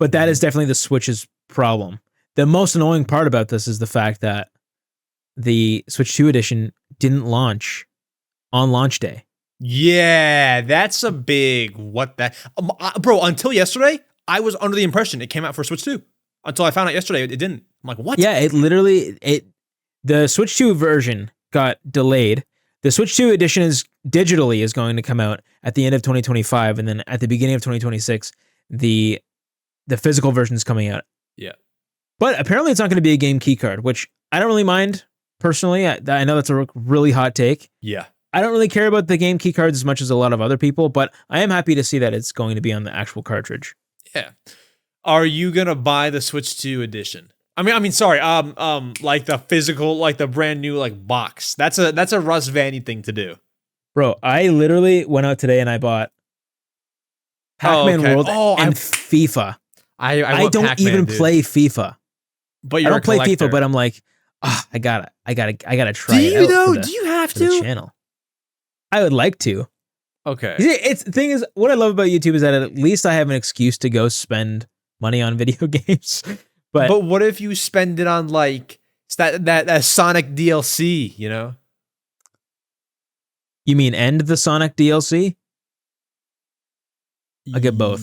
But that is definitely the Switch's problem. The most annoying part about this is the fact that the Switch 2 edition didn't launch on launch day. Yeah, that's a big bro, until yesterday, I was under the impression it came out for Switch 2. Until I found out yesterday it didn't. I'm like, what? Yeah, the Switch 2 version got delayed. The Switch 2 edition is going to come out at the end of 2025, and then at the beginning of 2026, the physical version is coming out. Yeah. But apparently it's not going to be a game keycard, which I don't really mind personally. I know that's a really hot take. Yeah. I don't really care about the game keycards as much as a lot of other people, but I am happy to see that it's going to be on the actual cartridge. Yeah. Are you going to buy the Switch 2 edition? Sorry, like the physical, like the brand new like box. That's a Russ Vandy thing to do. Bro, I literally went out today and I bought Pac-Man World and FIFA. I don't Pac-Man, even dude. play FIFA. But I don't play FIFA, but I'm like, I gotta try it out. Do you have for the channel? I would like to. Okay. The thing is, what I love about YouTube is that at least I have an excuse to go spend money on video games. But what if you spend it on like It's that Sonic DLC, you know? You mean end the Sonic DLC? I get both.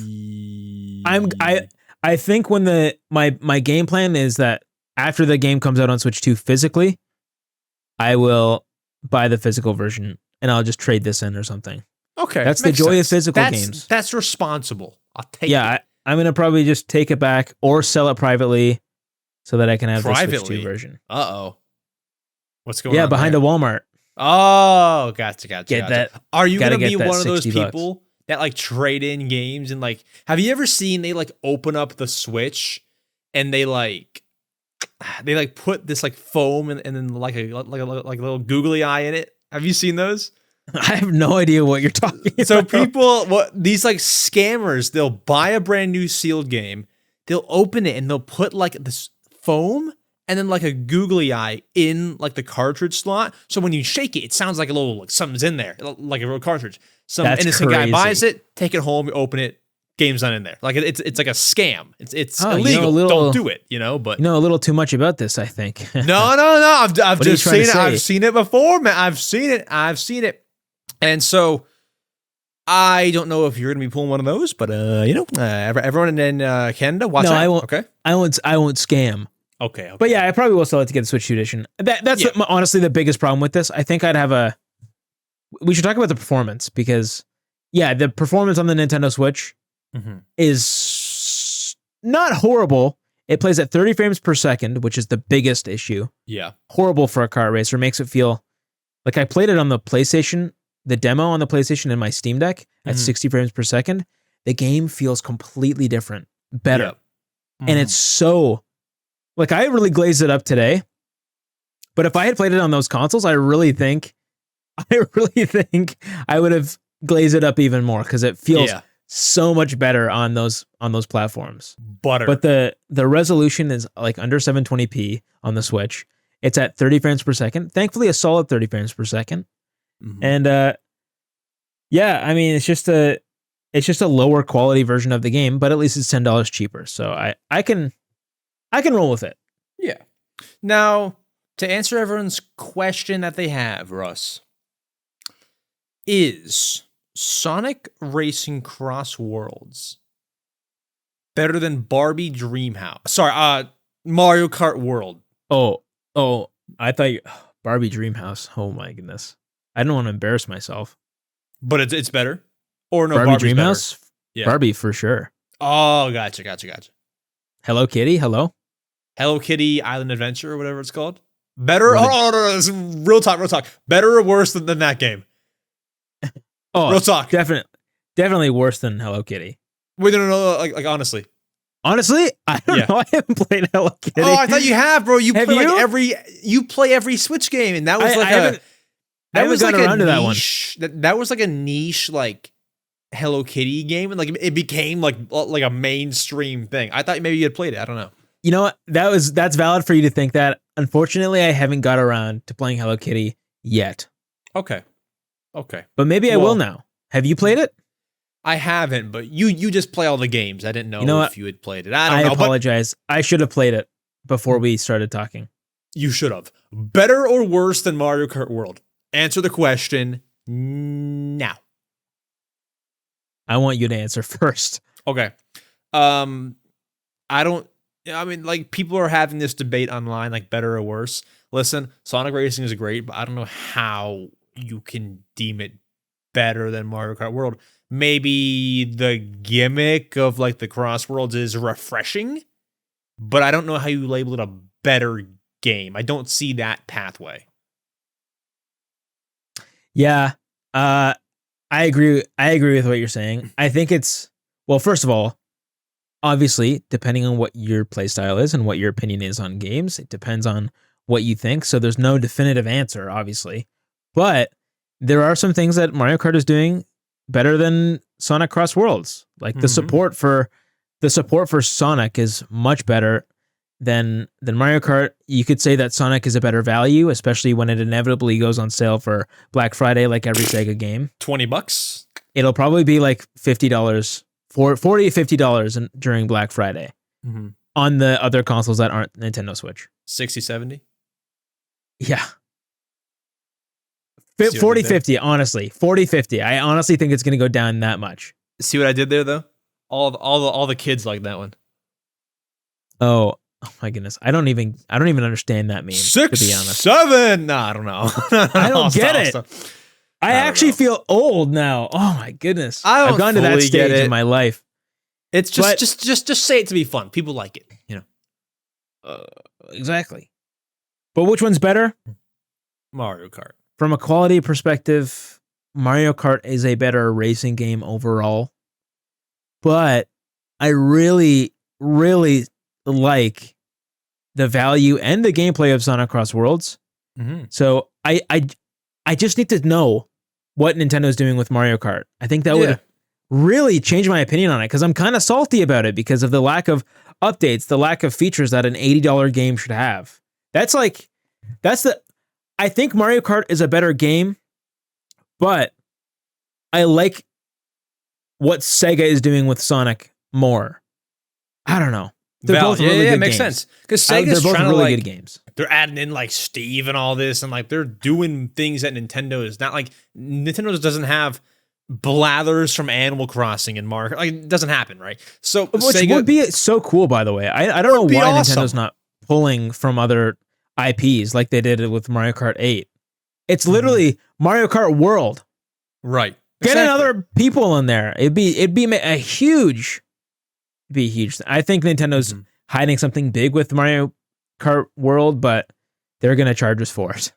I think when my game plan is that after the game comes out on Switch 2 physically, I will buy the physical version and I'll just trade this in or something. Okay. That's the joy of physical games. That's responsible. I'll take it. Yeah, I'm going to probably just take it back or sell it privately so that I can have the Switch 2 version. Uh-oh. What's going on? Yeah, behind a Walmart. Oh, gotcha. Get that. Are you going to be that one of those $60 people that like trade in games and like, have you ever seen they like open up the Switch and they put this like foam and then like a little googly eye in it? Have you seen those? I have no idea what you're talking about. So these like scammers, they'll buy a brand new sealed game, they'll open it and they'll put like this foam and then like a googly eye in like the cartridge slot. So when you shake it, it sounds like a little like something's in there, like a real cartridge. Some innocent guy buys it, take it home, you open it, game's not in there. Like it's like a scam. It's illegal. Don't do it. But you know a little too much about this, I think. No. I've just seen it. I've seen it before, man. I've seen it. And so I don't know if you're gonna be pulling one of those, but everyone in Canada, watch out. I won't. Okay, I won't scam. Okay. But yeah, I probably will sell it to get the Switch 2 edition. That's honestly the biggest problem with this. I think we should talk about the performance because the performance on the Nintendo Switch is not horrible. It plays at 30 frames per second, which is the biggest issue. Yeah. Horrible for a kart racer. Makes it feel like I played it on the PlayStation, the demo on the PlayStation in my Steam Deck at 60 frames per second. The game feels completely different, better. Yep. And it's so, like, I really glazed it up today. But if I had played it on those consoles, I really think I would have glazed it up even more because it feels so much better on those platforms. Butter. But the resolution is like under 720p on the Switch. It's at 30 frames per second. Thankfully, a solid 30 frames per second. And I mean, it's just a lower quality version of the game, but at least it's $10 cheaper. So I can roll with it. Yeah. Now, to answer everyone's question that they have, Russ, is Sonic Racing CrossWorlds better than Barbie Dreamhouse? Sorry, Mario Kart World. Oh, I thought Barbie Dreamhouse. Oh my goodness. I don't want to embarrass myself. But it's better? Or no, Barbie Barbie's Dreamhouse? Better. Yeah. Barbie for sure. Oh, gotcha. Hello Kitty, hello? Hello Kitty Island Adventure or whatever it's called. Better? No, this is real talk. Better or worse than that game? Oh, real talk. Definitely worse than Hello Kitty. Wait, no, like honestly. Honestly, I don't know. I haven't played Hello Kitty. Oh, I thought you have, bro. You have play you? you play every Switch game, and that was I haven't gotten around to that one. That was like a niche like Hello Kitty game, and like it became like a mainstream thing. I thought maybe you had played it. I don't know. You know what? That's valid for you to think that. Unfortunately, I haven't got around to playing Hello Kitty yet. Okay. But maybe I will now. Have you played it? I haven't, but you just play all the games. I didn't know if you had played it. I apologize. I should have played it before we started talking. You should have. Better or worse than Mario Kart World? Answer the question now. I want you to answer first. Okay. Like people are having this debate online, like better or worse. Listen, Sonic Racing is great, but I don't know how you can deem it better than Mario Kart World. Maybe the gimmick of like the CrossWorlds is refreshing, but I don't know how you label it a better game. I don't see that pathway. Yeah, I agree. I agree with what you're saying. I think first of all, obviously, depending on what your playstyle is and what your opinion is on games, it depends on what you think. So there's no definitive answer, obviously. But there are some things that Mario Kart is doing better than Sonic Cross Worlds. Like the support for Sonic is much better than Mario Kart. You could say that Sonic is a better value, especially when it inevitably goes on sale for Black Friday, like every Sega game. $20. It'll probably be like $50, $40 to $50 during Black Friday on the other consoles that aren't Nintendo Switch. 60, 70? Yeah. See what I did 40 there? 50, honestly. 40 50. I honestly think it's going to go down that much. See what I did there though? All the kids like that one. Oh my goodness. I don't even understand that meme, 6, to be honest. 7. Nah, I don't know. I don't get it. Stop. I don't actually know. feel old now. Oh my goodness. I don't I've gone to that fully get stage it. in my life. It's But- just say it to be fun. People like it, you know. Exactly. But which one's better? Mario Kart. From a quality perspective, Mario Kart is a better racing game overall. But I really, really like the value and the gameplay of Sonic CrossWorlds. Mm-hmm. So I just need to know what Nintendo's doing with Mario Kart. I think that would really change my opinion on it, because I'm kind of salty about it because of the lack of updates, the lack of features that an $80 game should have. I think Mario Kart is a better game, but I like what Sega is doing with Sonic more. I don't know. They're both really good makes games. sense. Because They're Sega's both trying really to good games. they're adding in like Steve and all this, and like they're doing things that Nintendo is not. Like Nintendo doesn't have blathers from Animal Crossing and Mario. Like it doesn't happen, right? So Which Sega would be so cool, by the way. I don't know be why awesome. Nintendo's not pulling from other IPs like they did it with Mario Kart 8. It's literally Mario Kart World. right. Getting Exactly. other people in there. It'd be a huge thing. I think Nintendo's Mhm. hiding something big with Mario Kart World, but they're gonna charge us for it.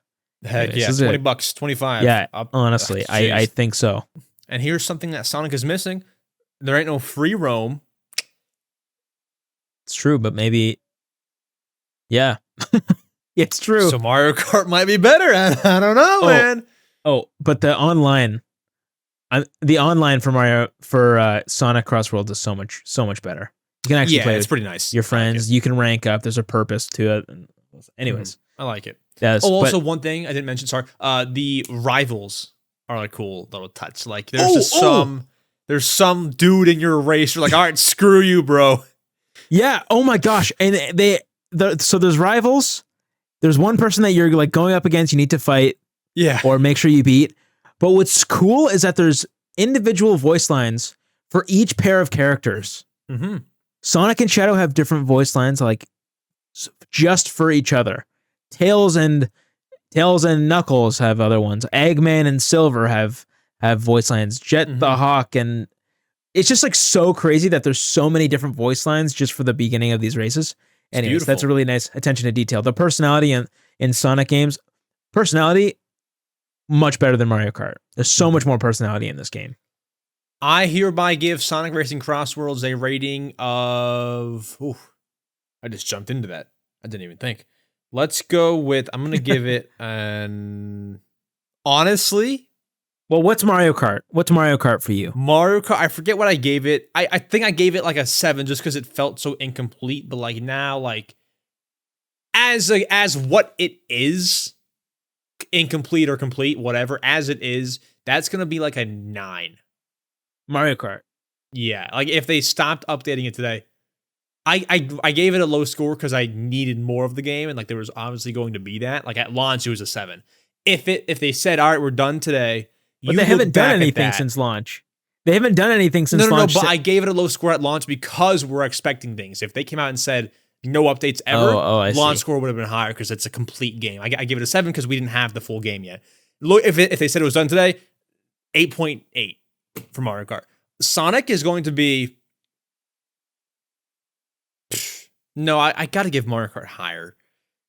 Heck This yeah, is $20, it. $25. Yeah, Up. honestly, Ugh, I jeez. think so. And here's something that Sonic is missing. There ain't no free roam. It's true, but maybe, yeah, it's true. So Mario Kart might be better. I don't know, Oh. man. Oh, but the online for Sonic CrossWorlds is so much better. You can actually Yeah, play it's with pretty nice. your I like friends. it. You can rank up. There's a purpose to it. Anyways, I like it. yes. Oh, but- also one thing I didn't mention. Sorry, the rivals are like cool little touch. Like there's Oh, just there's some dude in your race. You're like, all right, screw you, bro. yeah. Oh my gosh. And so there's rivals. There's one person that you're like going up against. You need to fight Yeah. or make sure you beat. But what's cool is that there's individual voice lines for each pair of characters. Mm-hmm. Sonic and Shadow have different voice lines, like just for each other. Tails and Knuckles have other ones. Eggman and Silver have voice lines. Jet the Mhm. Hawk, and it's just like so crazy that there's so many different voice lines just for the beginning of these races. Anyways, that's a beautiful. really nice attention to detail. The personality in Sonic games, personality much better than Mario Kart. There's so much more personality in this game. I hereby give Sonic Racing CrossWorlds a rating of. Ooh, I just jumped into that. I didn't even think. Let's go with. I'm gonna give it an. Honestly, Well, what's Mario Kart? What's Mario Kart for you? Mario Kart. I forget what I gave it. I think I gave it like a 7 just because it felt so incomplete. But like now, like as what it is, incomplete or complete, whatever, as it is, that's gonna be like a 9. Mario Kart. Yeah, like if they stopped updating it today, I gave it a low score because I needed more of the game, and like there was obviously going to be that. Like at launch, it was a 7. If they said, all right, we're done today, But you they look haven't done back at anything that- since launch. They haven't done anything since no, launch. but I gave it a low score at launch because we're expecting things. If they came out and said no updates ever, I launch see. score would have been higher because it's a complete game. I gave it a 7 because we didn't have the full game yet. Look, if they said it was done today, 8.8 for Mario Kart. Sonic is going to be. No, I got to give Mario Kart higher,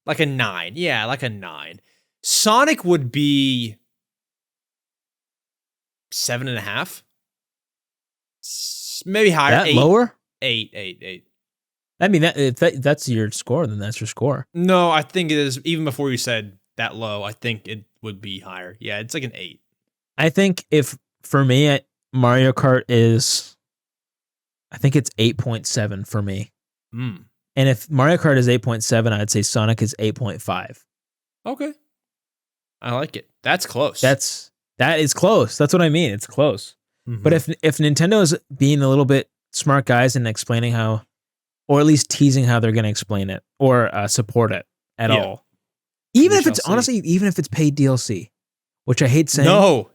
like a 9. Yeah, like a 9. Sonic would be 7.5. Maybe higher. that 8, lower? 8. I mean, that's your score. Then that's your score. No, I think it is. Even before you said that low, I think it would be higher. Yeah, it's like an 8. I think if for me, Mario Kart is, I think it's 8.7 for me. Mm. And if Mario Kart is 8.7, I'd say Sonic is 8.5. Okay. I like it. That's close. That is close. That's what I mean. It's close. Mhm. But if Nintendo is being a little bit smart guys and explaining how, or at least teasing how they're going to explain it or support it at Yeah. all, Even We if it's shall see. honestly, even if it's paid DLC, which I hate saying. No.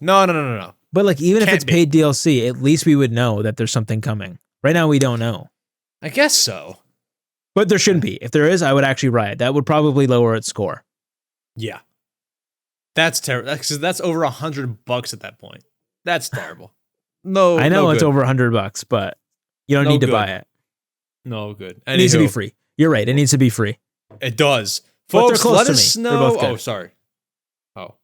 But like, even if Can't it's be. paid DLC, at least we would know that there's something coming. Right now, we don't know. I guess so. But there shouldn't be. If there is, I would actually riot. That would probably lower its score. Yeah. That's terrible. That's over $100 at that point. That's terrible. No, I know no it's good. over $100, but you don't No need to good. buy it. No good. It needs to be Anywho, free. You're right. It needs to be free. It does. But they're Folks, close let to us me. They're know. both good. Oh, sorry. Oh,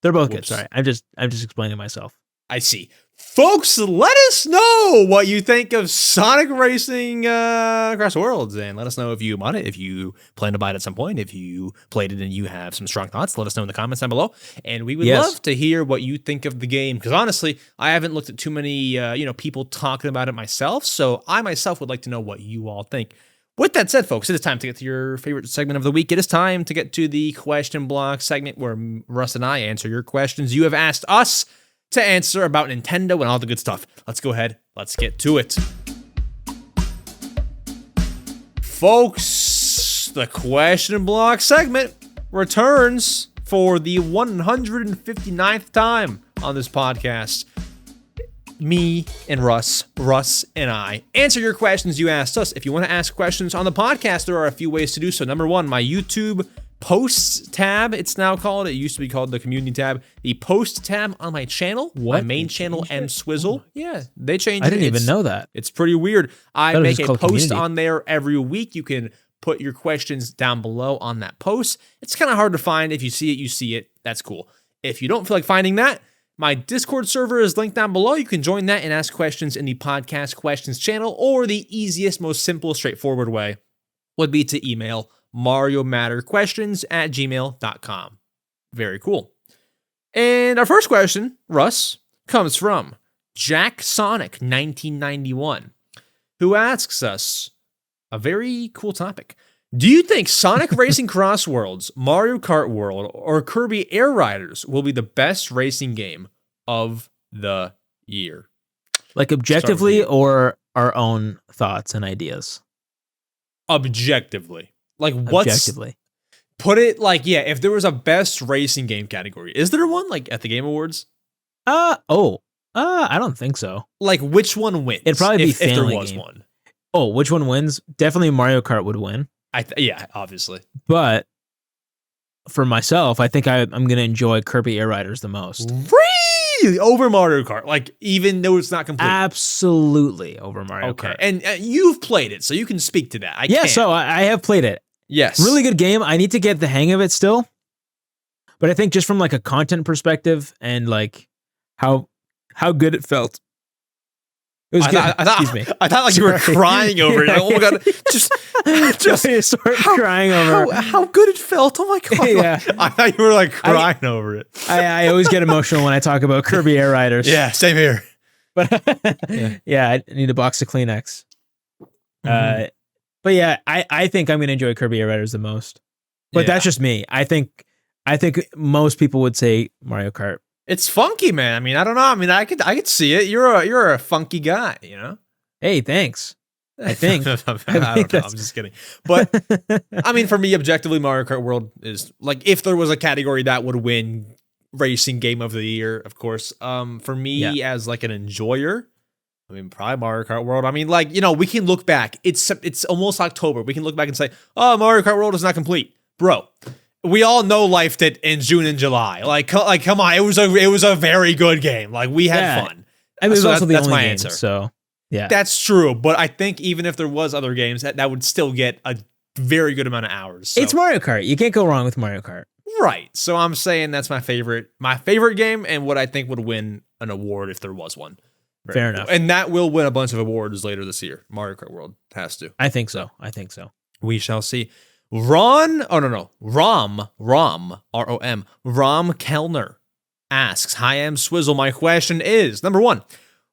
They're both good. Whoops. Sorry. I'm just explaining myself. I see. Folks, let us know what you think of Sonic Racing CrossWorlds, and let us know if you bought it, if you plan to buy it at some point, if you played it and you have some strong thoughts. Let us know in the comments down below, and we would love to hear what you think of the game. Because honestly, I haven't looked at too many people talking about it myself, so I myself would like to know what you all think. With that said, folks, it is time to get to your favorite segment of the week. It is time to get to the question block segment where Russ and I answer your questions you have asked us to answer about Nintendo and all the good stuff. Let's go ahead. Let's get to it. Folks, the question block segment returns for the 159th time on this podcast. Me and Russ and I answer your questions you asked us. If you want to ask questions on the podcast, there are a few ways to do so. Number one, my YouTube posts tab, it's now called. It used to be called the community tab. The post tab on my channel, my main channel, EmSwizzle. Yeah, they changed it. I didn't even know that. It's pretty weird. I Thought it was make just a called post community. on there every week. You can put your questions down below on that post. It's kind of hard to find. If you see it, you see it. That's cool. If you don't feel like finding that, my Discord server is linked down below. You can join that and ask questions in the podcast questions channel, or the easiest, most simple, straightforward way would be to email mariomatterquestions@gmail.com. Very cool. And our first question, Russ, comes from Jack Sonic 1991, who asks us a very cool topic. Do you think Sonic Racing CrossWorlds, Mario Kart World, or Kirby Air Riders will be the best racing game of the year? Like objectively or our own thoughts and ideas? Objectively. Like what's... Objectively. Put it like, yeah, if there was a best racing game category, is there one like at the Game Awards? I don't think so. Like which one wins? It'd probably be if there family was game. one. Oh, which one wins? Definitely Mario Kart would win. Yeah, obviously. But for myself, I think I'm going to enjoy Kirby Air Riders the most. Really? Over Mario Kart? Like, even though it's not complete? Absolutely over Mario Kart. And you've played it, so you can speak to that. I can't. So I have played it. Yes. Really good game. I need to get the hang of it still. But I think just from like a content perspective and like how good it felt. It was good. Excuse me. I thought like you were crying over it. Like, oh my god, just start crying over how good it felt. Oh my god. Yeah. I thought you were like crying over it. I always get emotional when I talk about Kirby Air Riders. Yeah, same here. But yeah, I need a box of Kleenex. But yeah, I think I'm gonna enjoy Kirby Air Riders the most. But that's just me. I think most people would say Mario Kart. It's funky, man. I mean, I don't know. I mean, I could see it. You're a funky guy, you know? Hey, thanks. I think. I don't know. I'm just kidding. But I mean, for me, objectively, Mario Kart World is like, if there was a category that would win racing game of the year, of course. For me, as like an enjoyer, I mean, probably Mario Kart World. I mean, like, you know, we can look back. It's almost October. We can look back and say, oh, Mario Kart World is not complete. Bro, we all know life did in June and July. Like, come on. It was a very good game. Like, we had fun. I mean, it was also that's the my only game, answer. so yeah. That's true. But I think even if there was other games, that would still get a very good amount of hours. So. It's Mario Kart. You can't go wrong with Mario Kart. Right. So I'm saying that's my favorite game and what I think would win an award if there was one. Fair enough. And that will win a bunch of awards later this year. Mario Kart World has to. I think so. We shall see. Rom, R-O-M, Rom Kellner asks, hi, EmSwizzle. My question is, number one,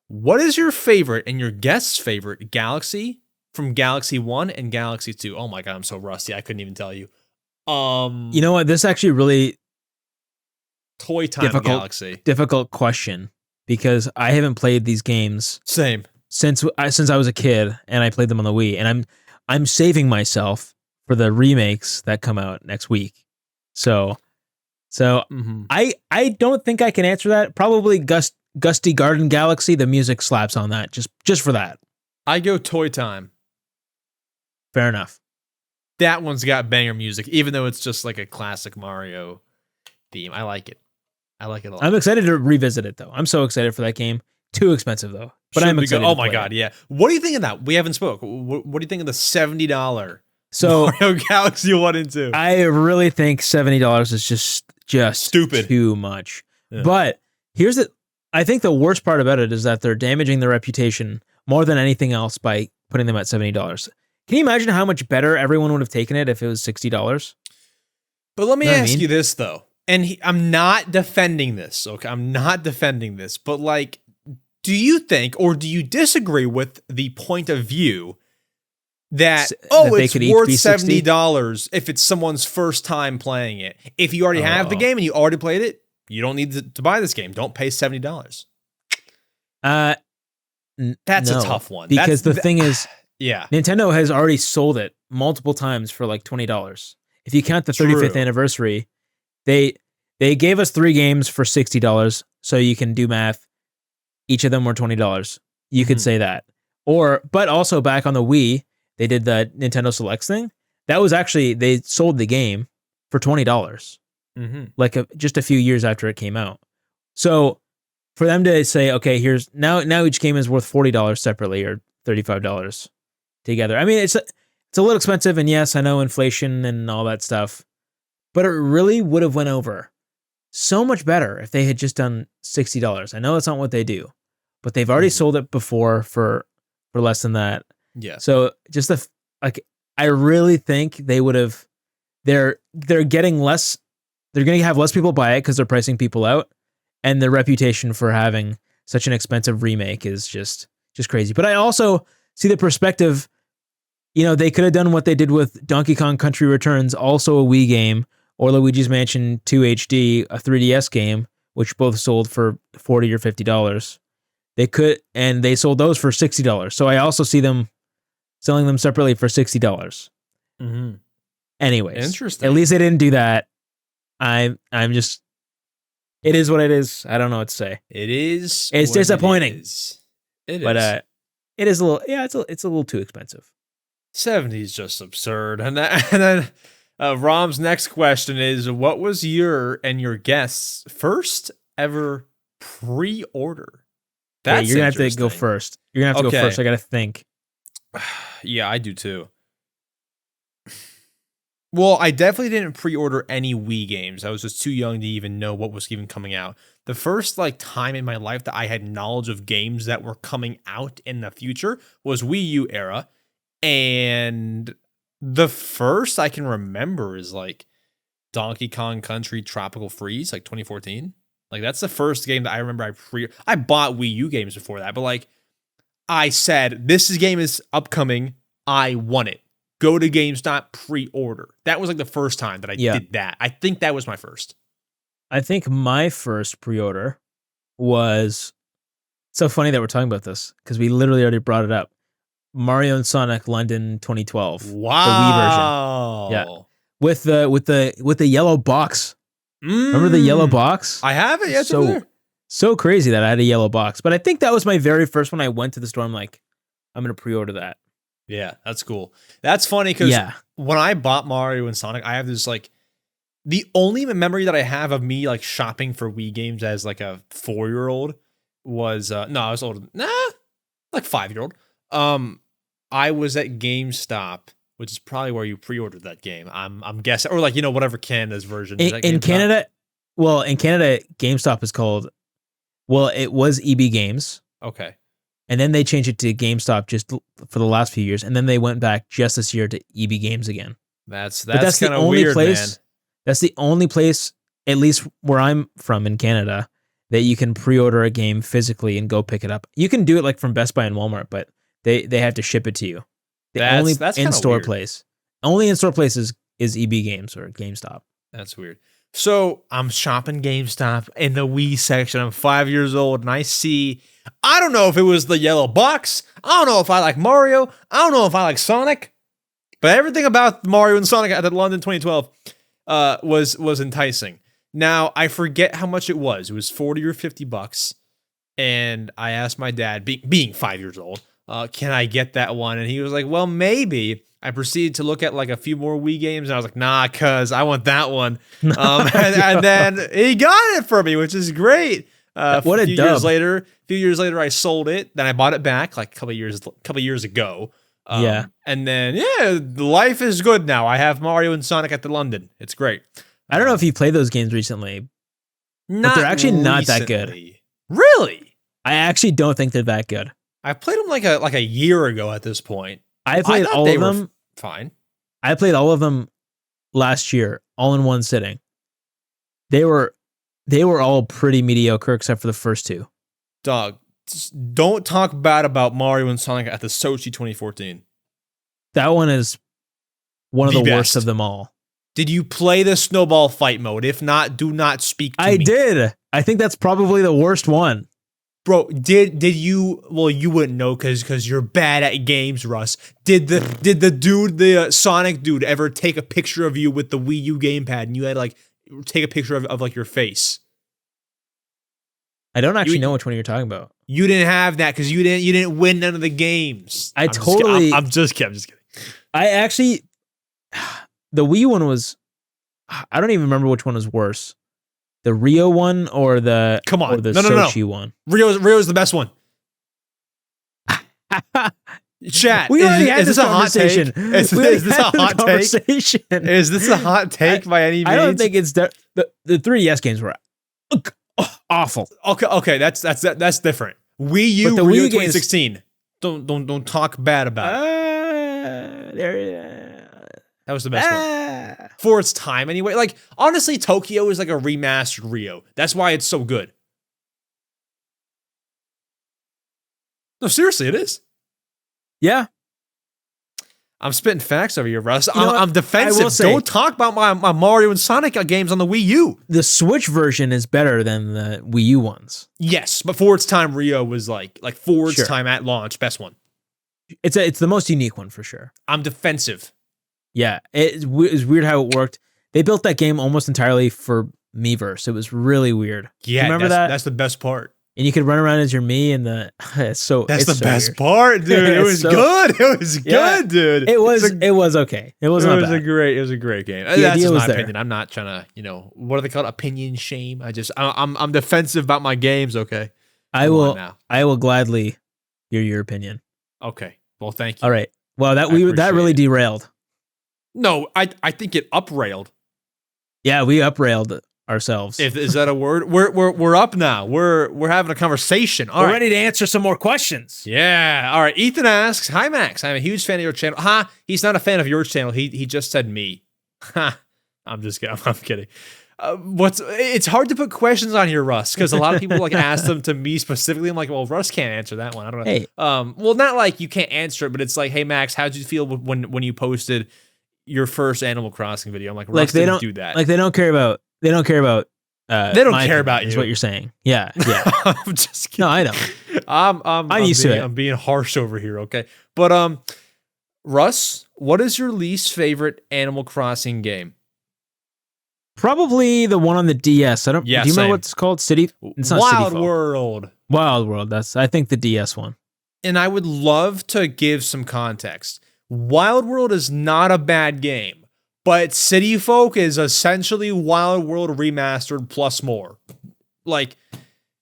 what is your favorite and your guest's favorite Galaxy from Galaxy 1 and Galaxy 2? Oh my God, I'm so rusty. I couldn't even tell you. You know what? This is actually really Toy Time Galaxy. Difficult question because I haven't played these games Same. since I was a kid and I played them on the Wii, and I'm saving myself for the remakes that come out next week. So Mhm. I don't think I can answer that. Probably Gusty Garden Galaxy. The music slaps on that just for that. I go Toy Time. Fair enough. That one's got banger music, even though it's just like a classic Mario theme. I like it. I like it a lot. I'm excited to revisit it though. I'm so excited for that game. Too expensive though, but Should I'm we go- excited. Oh to my play god, it. yeah. What do you think of that? We haven't spoke. What do you think of the $70 So Mario Galaxy 1 and 2? I really think $70 is just Stupid. too much. Yeah. But here's the I think the worst part about it is that they're damaging their reputation more than anything else by putting them at $70. Can you imagine how much better everyone would have taken it if it was $60? But let me Know what I ask mean? you this though, and I'm not defending this. Okay, I'm not defending this, but like, do you think or do you disagree with the point of view that That they it's could each worth be 60? $70 if it's someone's first time playing it? If you already have the Oh. game and you already played it, you don't need to buy this game. Don't pay $70. That's No, a tough one because the thing is, yeah, Nintendo has already sold it multiple times for like $20. If you count the 35th True. anniversary, they gave us 3 games for $60, so you can do math. Each of them were $20. You could Mhm. say that. But also back on the Wii, they did the Nintendo Selects thing. That was actually, they sold the game for $20, mm-hmm. like just a few years after it came out. So for them to say, okay, here's now each game is worth $40 separately or $35 together. I mean, it's a little expensive, and yes, I know inflation and all that stuff, but it really would have went over so much better if they had just done $60. I know that's not what they do, but they've already Mhm. sold it before for less than that. Yeah. So just I really think they would have. They're getting less. They're going to have less people buy it because they're pricing people out, and their reputation for having such an expensive remake is just crazy. But I also see the perspective. You know, they could have done what they did with Donkey Kong Country Returns, also a Wii game, or Luigi's Mansion 2 HD, a 3DS game, which both sold for $40 or $50. They could, and they sold those for $60. So I also see them selling them separately for $60. Mm-hmm. Anyways, Interesting. at least they didn't do that. I'm just, it is what it is. I don't know what to say. It is. It's what disappointing. It is. It is. But it is a little, yeah, it's a little too expensive. 70 is just absurd. And then Rom's next question is, what was your and your guest's first ever pre-order? Yeah, That's you're gonna have to go interesting. first. You're gonna have to Okay. go first. I gotta think. Yeah, I do too. Well, I definitely didn't pre-order any Wii games. I was just too young to even know what was even coming out. The first time in my life that I had knowledge of games that were coming out in the future was Wii U era. And the first I can remember is Donkey Kong Country Tropical Freeze, 2014. That's the first game that I remember I bought Wii U games before that, but I said, game is upcoming. I want it. Go to GameStop, pre-order. That was the first time that I did that. I think that was my first. I think my first pre-order was, so funny that we're talking about this because we literally already brought it up. Mario and Sonic London 2012. Wow. The Wii version. Yeah. With the yellow box. Remember the yellow box? I have it. Yeah, it's over there. So crazy that I had a yellow box. But I think that was my very first one. I went to the store. I'm like, I'm going to pre-order that. Yeah, that's cool. That's funny because when I bought Mario and Sonic, I have this the only memory that I have of me shopping for Wii games as a 4-year-old was no, I was older. 5-year-old. I was at GameStop, which is probably where you pre-ordered that game. I'm guessing, or whatever Canada's version. In Canada, in Canada, GameStop is called. Well, it was EB Games. Okay. And then they changed it to GameStop just for the last few years, and then they went back just this year to EB Games again. That's the kind of only weird, place. man. That's the only place, at least where I'm from in Canada, that you can pre-order a game physically and go pick it up. You can do it from Best Buy and Walmart, but they have to ship it to you. That's in-store weird. place. Only in-store place is EB Games or GameStop. That's weird. So I'm shopping GameStop in the Wii section. I'm 5 years old and I see, I don't know if it was the yellow box. I don't know if I like Mario. I don't know if I like Sonic. But everything about Mario and Sonic at the London 2012, was enticing. Now I forget how much it was. It was $40 or $50, and I asked my dad, being 5 years old, can I get that one? And he was like, well, maybe. I proceeded to look at like a few more Wii games, and I was like, nah, cuz I want that one. And then he got it for me, which is great. What a few dub. Few years later, I sold it. Then I bought it back like a couple years ago. Yeah. And then, life is good now. I have Mario and Sonic at the London. It's great. I don't know if you played those games recently, but they're actually not that good. Really? I actually don't think they're that good. I played them like a year ago at this point. I played all of them. Fine. I played all of them last year, all in one sitting. They were all pretty mediocre except for the first two. Dog, don't talk bad about Mario and Sonic at the Sochi 2014. That one is one of the worst best. of them all. Did you play the snowball fight mode? If not, do not speak to me. I did. I think that's probably the worst one. Bro, did you? Well, you wouldn't know because you're bad at games, Russ. Did the Sonic dude ever take a picture of you with the Wii U gamepad and you had like take a picture of like your face? I don't actually know which one you're talking about. You didn't have that because you didn't win none of the games. I'm just kidding. I actually, the Wii one was. I don't even remember which one was worse. The Rio one or the Sochi one? Rio's the best one. Chat. We already had this a hot take? conversation. Is this a hot take? Is this a hot take by any means? I don't think it's the 3DS games were awful. Okay, that's different. Wii U, But the Rio Wii games- 2016. Don't talk bad about it. That was the best one. For its time, anyway. Like, honestly, Tokyo is like a remastered Rio. That's why it's so good. No, seriously, it is. Yeah. I'm spitting facts over here, Russ. You know what? I'm defensive. I will say- Don't talk about my Mario and Sonic games on the Wii U. The Switch version is better than the Wii U ones. Yes, but for its time, Rio was like for its Sure. time at launch, best one. It's the most unique one for sure. I'm defensive. Yeah, it's weird how it worked. They built that game almost entirely for Miiverse. It was really weird. Yeah, remember that? That's the best part. And you could run around as your Mii and the That's so the best weird. part, dude. It It's was so- good. It was Yeah. good, dude. It was okay. It was not bad. It was a great game. That's idea just was my there. opinion. I'm not trying to, what are they called? Opinion shame. I'm defensive about my games. Okay. I Come on will now. I will gladly hear your opinion. Okay. Well, thank you. All right. Well, that appreciate really it. derailed. No, I think it uprailed. Yeah, we uprailed ourselves. Is that a word? We're up now. We're having a conversation. All We're right. ready to answer some more questions. Yeah. All right. Ethan asks, "Hi Max, I'm a huge fan of your channel." Ha. He's not a fan of your channel. He just said me. Ha. I'm just kidding. I'm kidding. It's hard to put questions on here, Russ, because a lot of people like ask them to me specifically. I'm like, well, Russ can't answer that one. I don't know. Hey. Well, not like you can't answer it, but it's like, hey Max, how did you feel when you posted your first Animal Crossing video? I'm like, Russ they didn't don't do that. Like they don't care about. They don't care about about is you. what you're saying. Yeah. Yeah. I'm just kidding. No, I know. I'm used to it. I'm being harsh over here, okay? But Russ, what is your least favorite Animal Crossing game? Probably the one on the DS. Yeah, do you same. remember what it's called? It's not Wild City Folk. World. Wild World. That's I think the DS one. And I would love to give some context. Wild World is not a bad game, but City Folk is essentially Wild World remastered plus more. Like,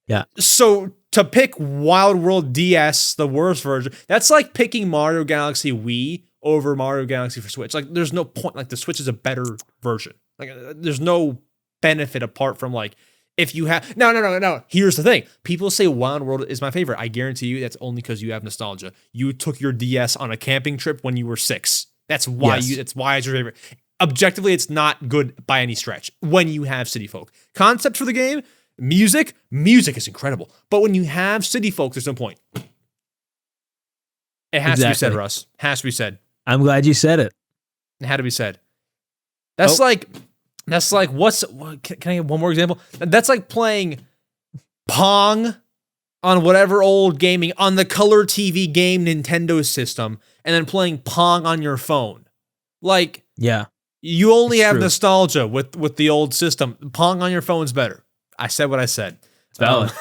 yeah. So to pick Wild World DS, the worst version, that's like picking Mario Galaxy Wii over Mario Galaxy for Switch. Like, there's no point. Like, the Switch is a better version. Like, there's no benefit apart from like, if you have no. Here's the thing. People say Wild World is my favorite. I guarantee you that's only because you have nostalgia. You took your DS on a camping trip when you were 6. That's why Yes. that's why it's your favorite. Objectively, it's not good by any stretch when you have City Folk. Concept for the game, music is incredible. But when you have City Folk, there's no point. It has to be said, Exactly. Russ. Has to be said. I'm glad you said it. It had to be said. That's like can I get one more example? That's like playing Pong on whatever old gaming on the color TV game Nintendo system and then playing Pong on your phone. Like, Yeah. You only It's have true. nostalgia with the old system. Pong on your phone's better. I said what I said. It's valid.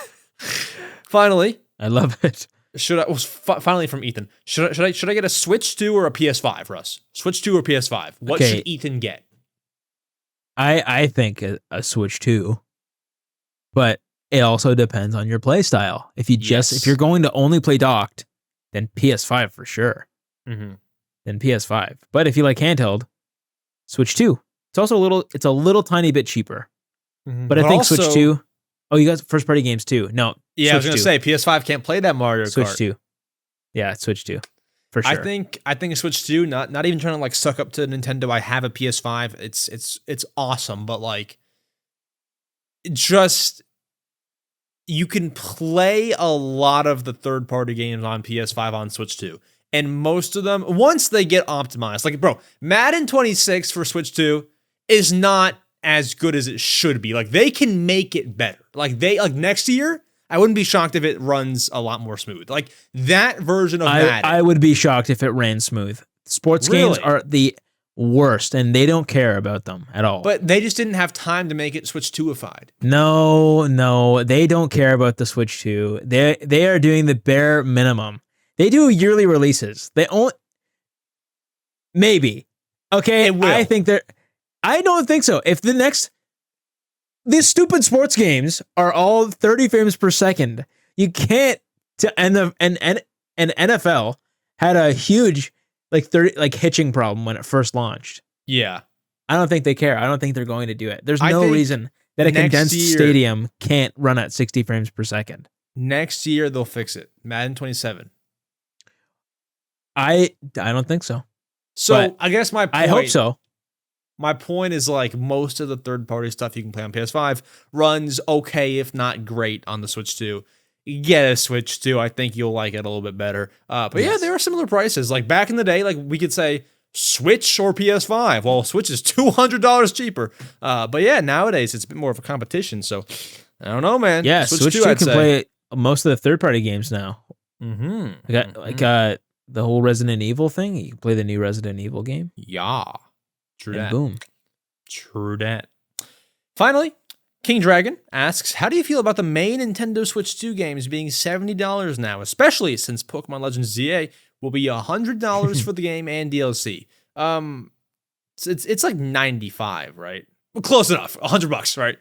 Finally, I love it. finally from Ethan. Should I get a Switch 2 or a PS5, Russ? Switch 2 or PS5? What Okay. should Ethan get? I think a Switch 2, but it also depends on your play style. If you're going to only play docked, then PS5 for sure. Mm-hmm. Then PS5. But if you like handheld, Switch 2. It's a little tiny bit cheaper. Mm-hmm. But I think Switch 2. Oh, you got first party games too. No. Yeah, I was Switch gonna 2. say PS5 can't play that Mario Kart. Switch 2. Yeah, Switch 2. For sure. I think a Switch 2, not even trying to like suck up to Nintendo. I have a PS5. It's awesome, but like just you can play a lot of the third-party games on PS5 on Switch 2. And most of them, once they get optimized, like bro, Madden 26 for Switch 2 is not as good as it should be. Like they can make it better. Like next year, I wouldn't be shocked if it runs a lot more smooth. Like that version of Madden. I would be shocked if it ran smooth. Sports games are the worst, and they don't care about them at all. But they just didn't have time to make it Switch 2ified. No, they don't care about the Switch 2. They are doing the bare minimum. They do yearly releases. They only maybe. Okay, I don't think so. If these stupid sports games are all 30 frames per second, you can't. And NFL had a huge hitching problem when it first launched. Yeah, I don't think they care. I don't think they're going to do it. There's no reason that a condensed stadium can't run at 60 frames per second. Next year they'll fix it. Madden 27. I don't think so. So But I guess my point, I hope so. My point is like most of the third-party stuff you can play on PS5 runs okay, if not great, on the Switch 2. You get a Switch 2, I think you'll like it a little bit better. But yeah, there are similar prices. Like back in the day, like we could say Switch or PS5. Well, Switch is $200 cheaper. But yeah, nowadays it's a bit more of a competition. So I don't know, man. Yeah, Switch 2 can play most of the third-party games now. Mm-hmm. We got the whole Resident Evil thing. You can play the new Resident Evil game. Yeah. True and that. Boom. True that. Finally, King Dragon asks, how do you feel about the main Nintendo Switch 2 games being $70 now, especially since Pokemon Legends ZA will be $100 for the game and DLC? It's like 95, right? Well, close enough. $100, right?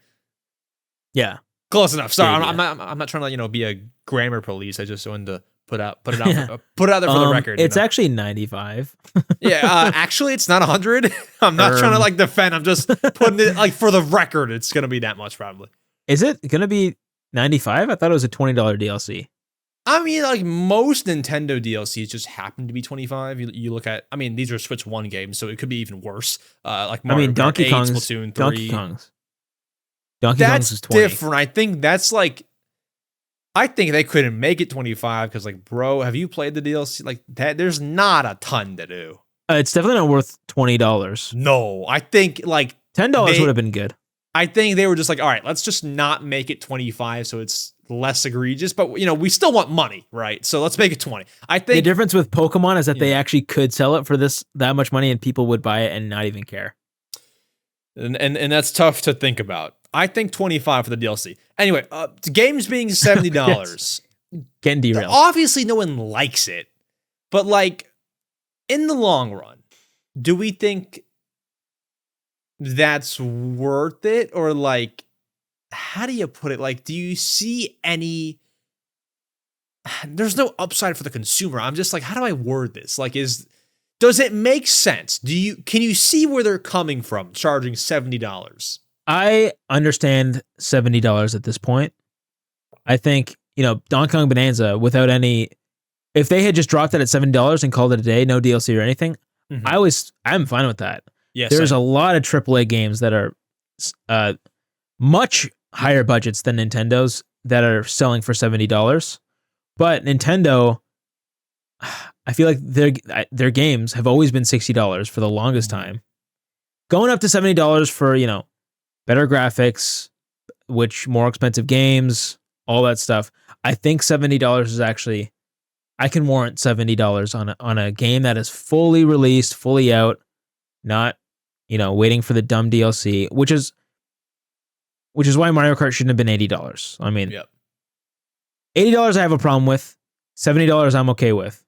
Yeah. Close enough. Sorry, Yeah. I'm not trying to be a grammar police. I just wanted to put it out there for the record. It's actually 95. Yeah, actually, it's not 100. I'm not trying to defend. I'm just putting it for the record. It's gonna be that much probably. Is it gonna be 95? I thought it was a $20 DLC. I mean, most Nintendo DLCs just happen to be 25. You look at, these are Switch 1 games, so it could be even worse. Like Mario Kart Donkey 8, Kong's Splatoon 3. Donkey Kong's is 20. Different. I think that's I think they couldn't make it 25 because, bro, have you played the DLC? Like that, there's not a ton to do. It's definitely not worth $20. No, I think $10 would have been good. I think they were just all right, let's just not make it 25 so it's less egregious, but we still want money, right? So let's make it 20. I think the difference with Pokemon is that they actually could sell it for that much money and people would buy it and not even care. And that's tough to think about. I think 25 for the DLC. Anyway, games being $70. Yes. Getting derailed. Obviously no one likes it. But in the long run, do we think that's worth it? Or how do you put it? Do you see any there's no upside for the consumer. I'm just how do I word this? Does it make sense? Can you see where they're coming from charging $70? I understand $70 at this point. I think, Donkey Kong Bonanza without if they had just dropped it at $70 and called it a day, no DLC or anything, I'm fine with that. Yes, there's a lot of AAA games that are much higher budgets than Nintendo's that are selling for $70. But Nintendo, I feel like their games have always been $60 for the longest time. Going up to $70 for, better graphics, which more expensive games, all that stuff. I think $70 is actually, I can warrant $70 on a game that is fully released, fully out, not waiting for the dumb DLC, which is why Mario Kart shouldn't have been $80. I mean, Yep. $80 I have a problem with. $70 I'm okay with.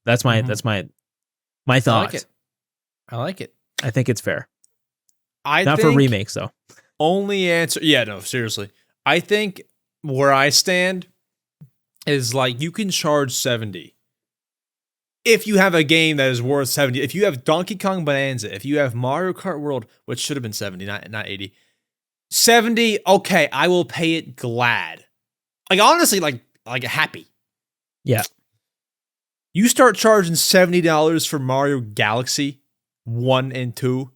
That's my I thought. like it. I like it. I think it's fair. I Not think for remakes though. only answer. Yeah, no, seriously. I think where I stand is like you can charge 70 if you have a game that is worth 70. If you have Donkey Kong Bonanza, if you have Mario Kart World, which should have been 70, not 80. 70, okay, I will pay it glad. Like honestly, like happy. Yeah. You start charging $70 for Mario Galaxy 1 and 2,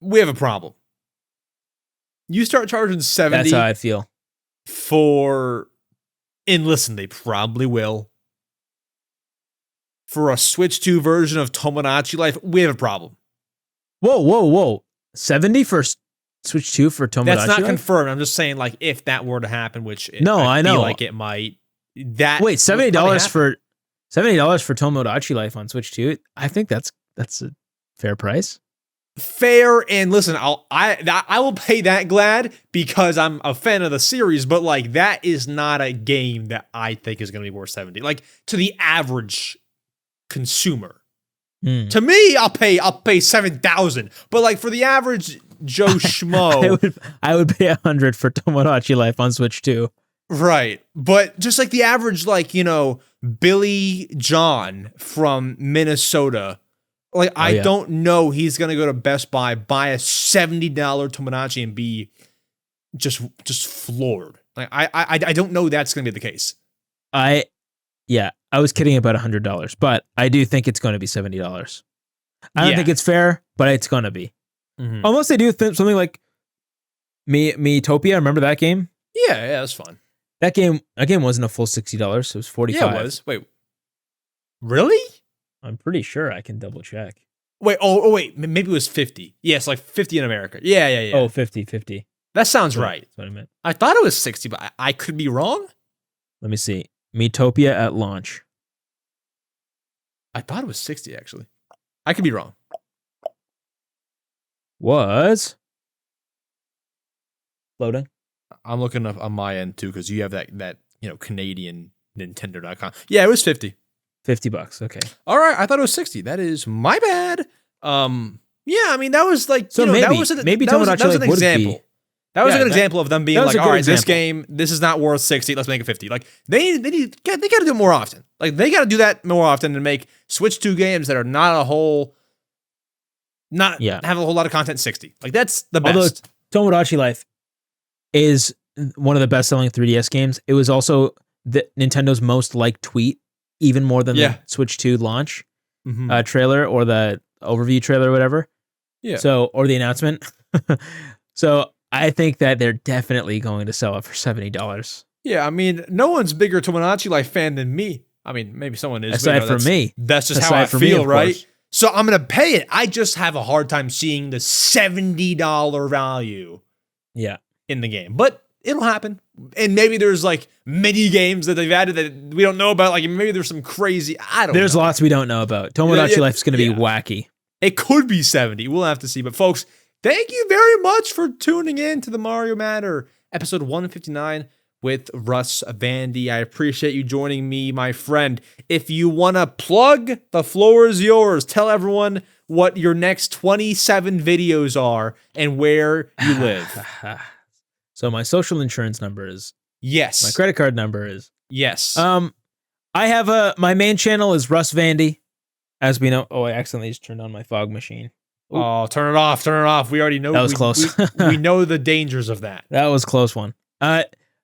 we have a problem. You start charging 70 That's how I feel. for, and listen, they probably will, for a Switch 2 version of Tomodachi Life, we have a problem. Whoa. 70 for Switch 2 for Tomodachi That's not Life? confirmed. I'm just saying, like, if that were to happen, which I know. feel like it might. That Wait, would probably $70 happen. for $70 for Tomodachi Life on Switch 2? I think that's a fair price. Fair, and listen, I will pay that glad because I'm a fan of the series, but like that is not a game that I think is going to be worth 70. Like to the average consumer. To me, I'll pay 7,000, but like for the average Joe Schmo, I would pay 100 for Tomodachi Life on Switch 2. right? But just like the average, like Billy John from Minnesota. Like, I don't know he's going to go to Best Buy, buy a $70 Tomodachi and be just floored. Like, I don't know that's going to be the case. I was kidding about $100, but I do think it's going to be $70. I don't think it's fair, but it's going to be. Mm-hmm. Unless they do something like Miitopia. Remember that game? Yeah, that's fun. That game wasn't a full $60. It was $45. Yeah, it was. Wait. Really? I'm pretty sure. I can double check. Wait, wait, maybe it was 50. Yes, like 50 in America. Yeah. Oh, 50. That sounds right. That's what I meant. I thought it was 60, but I could be wrong. Let me see. Miitopia at launch. I thought it was 60, actually. I could be wrong. Was loading. I'm looking up on my end, too, because you have that Canadian Nintendo.com. Yeah, it was 50. $50. Okay. All right, I thought it was 60. That is my bad. Yeah, I mean that was like so that was maybe that was an Tomodachi Life example. That was a good example of them being like, all right, this example. game, this is not worth 60. Let's make it 50. Like they got to do it more often. Like they got to do that more often and make Switch 2 games that are not have a whole lot of content 60. Like that's the best. Although Tomodachi Life is one of the best-selling 3DS games, it was also Nintendo's most liked tweet, even more than the Switch 2 launch trailer or the overview trailer or whatever. Yeah. So, or the announcement. So I think that they're definitely going to sell it for $70. Yeah, I mean, no one's bigger Tomodachi Life fan than me. I mean, maybe someone is. Aside from me. That's just how I feel, right? So I'm going to pay it. I just have a hard time seeing the $70 value in the game. But it'll happen. And maybe there's like mini games that they've added that we don't know about. Like maybe there's some crazy, There's lots we don't know about. Tomodachi Life is going to be wacky. It could be 70. We'll have to see. But folks, thank you very much for tuning in to the Mario Matter, episode 159 with Russ Vandy. I appreciate you joining me, my friend. If you want to plug, the floor is yours. Tell everyone what your next 27 videos are and where you live. So my social insurance number is yes. My credit card number is yes. I have my main channel is Russ Vandy, as we know. Oh, I accidentally just turned on my fog machine. Ooh. Oh, turn it off! Turn it off. We already know that was close. we know the dangers of that. That was a close one.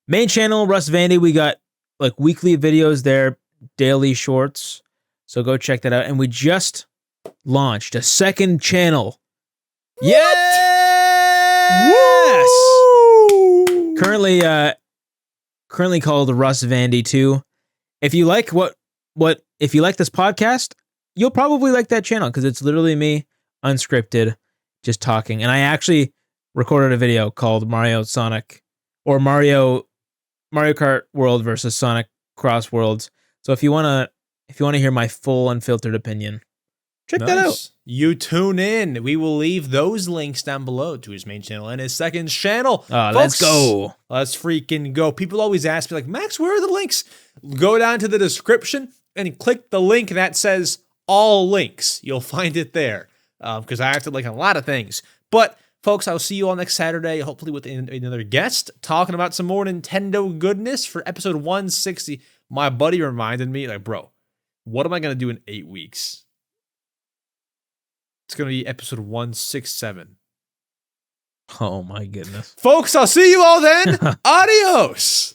Main channel Russ Vandy. We got like weekly videos there, daily shorts. So go check that out. And we just launched a second channel. What? Yes. Currently called Russ Vandy 2. If you like if you like this podcast, you'll probably like that channel because it's literally me unscripted, just talking. And I actually recorded a video called Mario Kart World versus Sonic CrossWorlds. So if you wanna hear my full unfiltered opinion, Check that out. You tune in. We will leave those links down below to his main channel and his second channel. Let's go. Let's freaking go. People always ask me, like, Max, where are the links? Go down to the description and click the link that says all links. You'll find it there because I have to link a lot of things. But, folks, I'll see you all next Saturday, hopefully with another guest, talking about some more Nintendo goodness for episode 160. My buddy reminded me, like, bro, what am I going to do in 8 weeks? It's going to be episode 167. Oh, my goodness. Folks, I'll see you all then. Adios.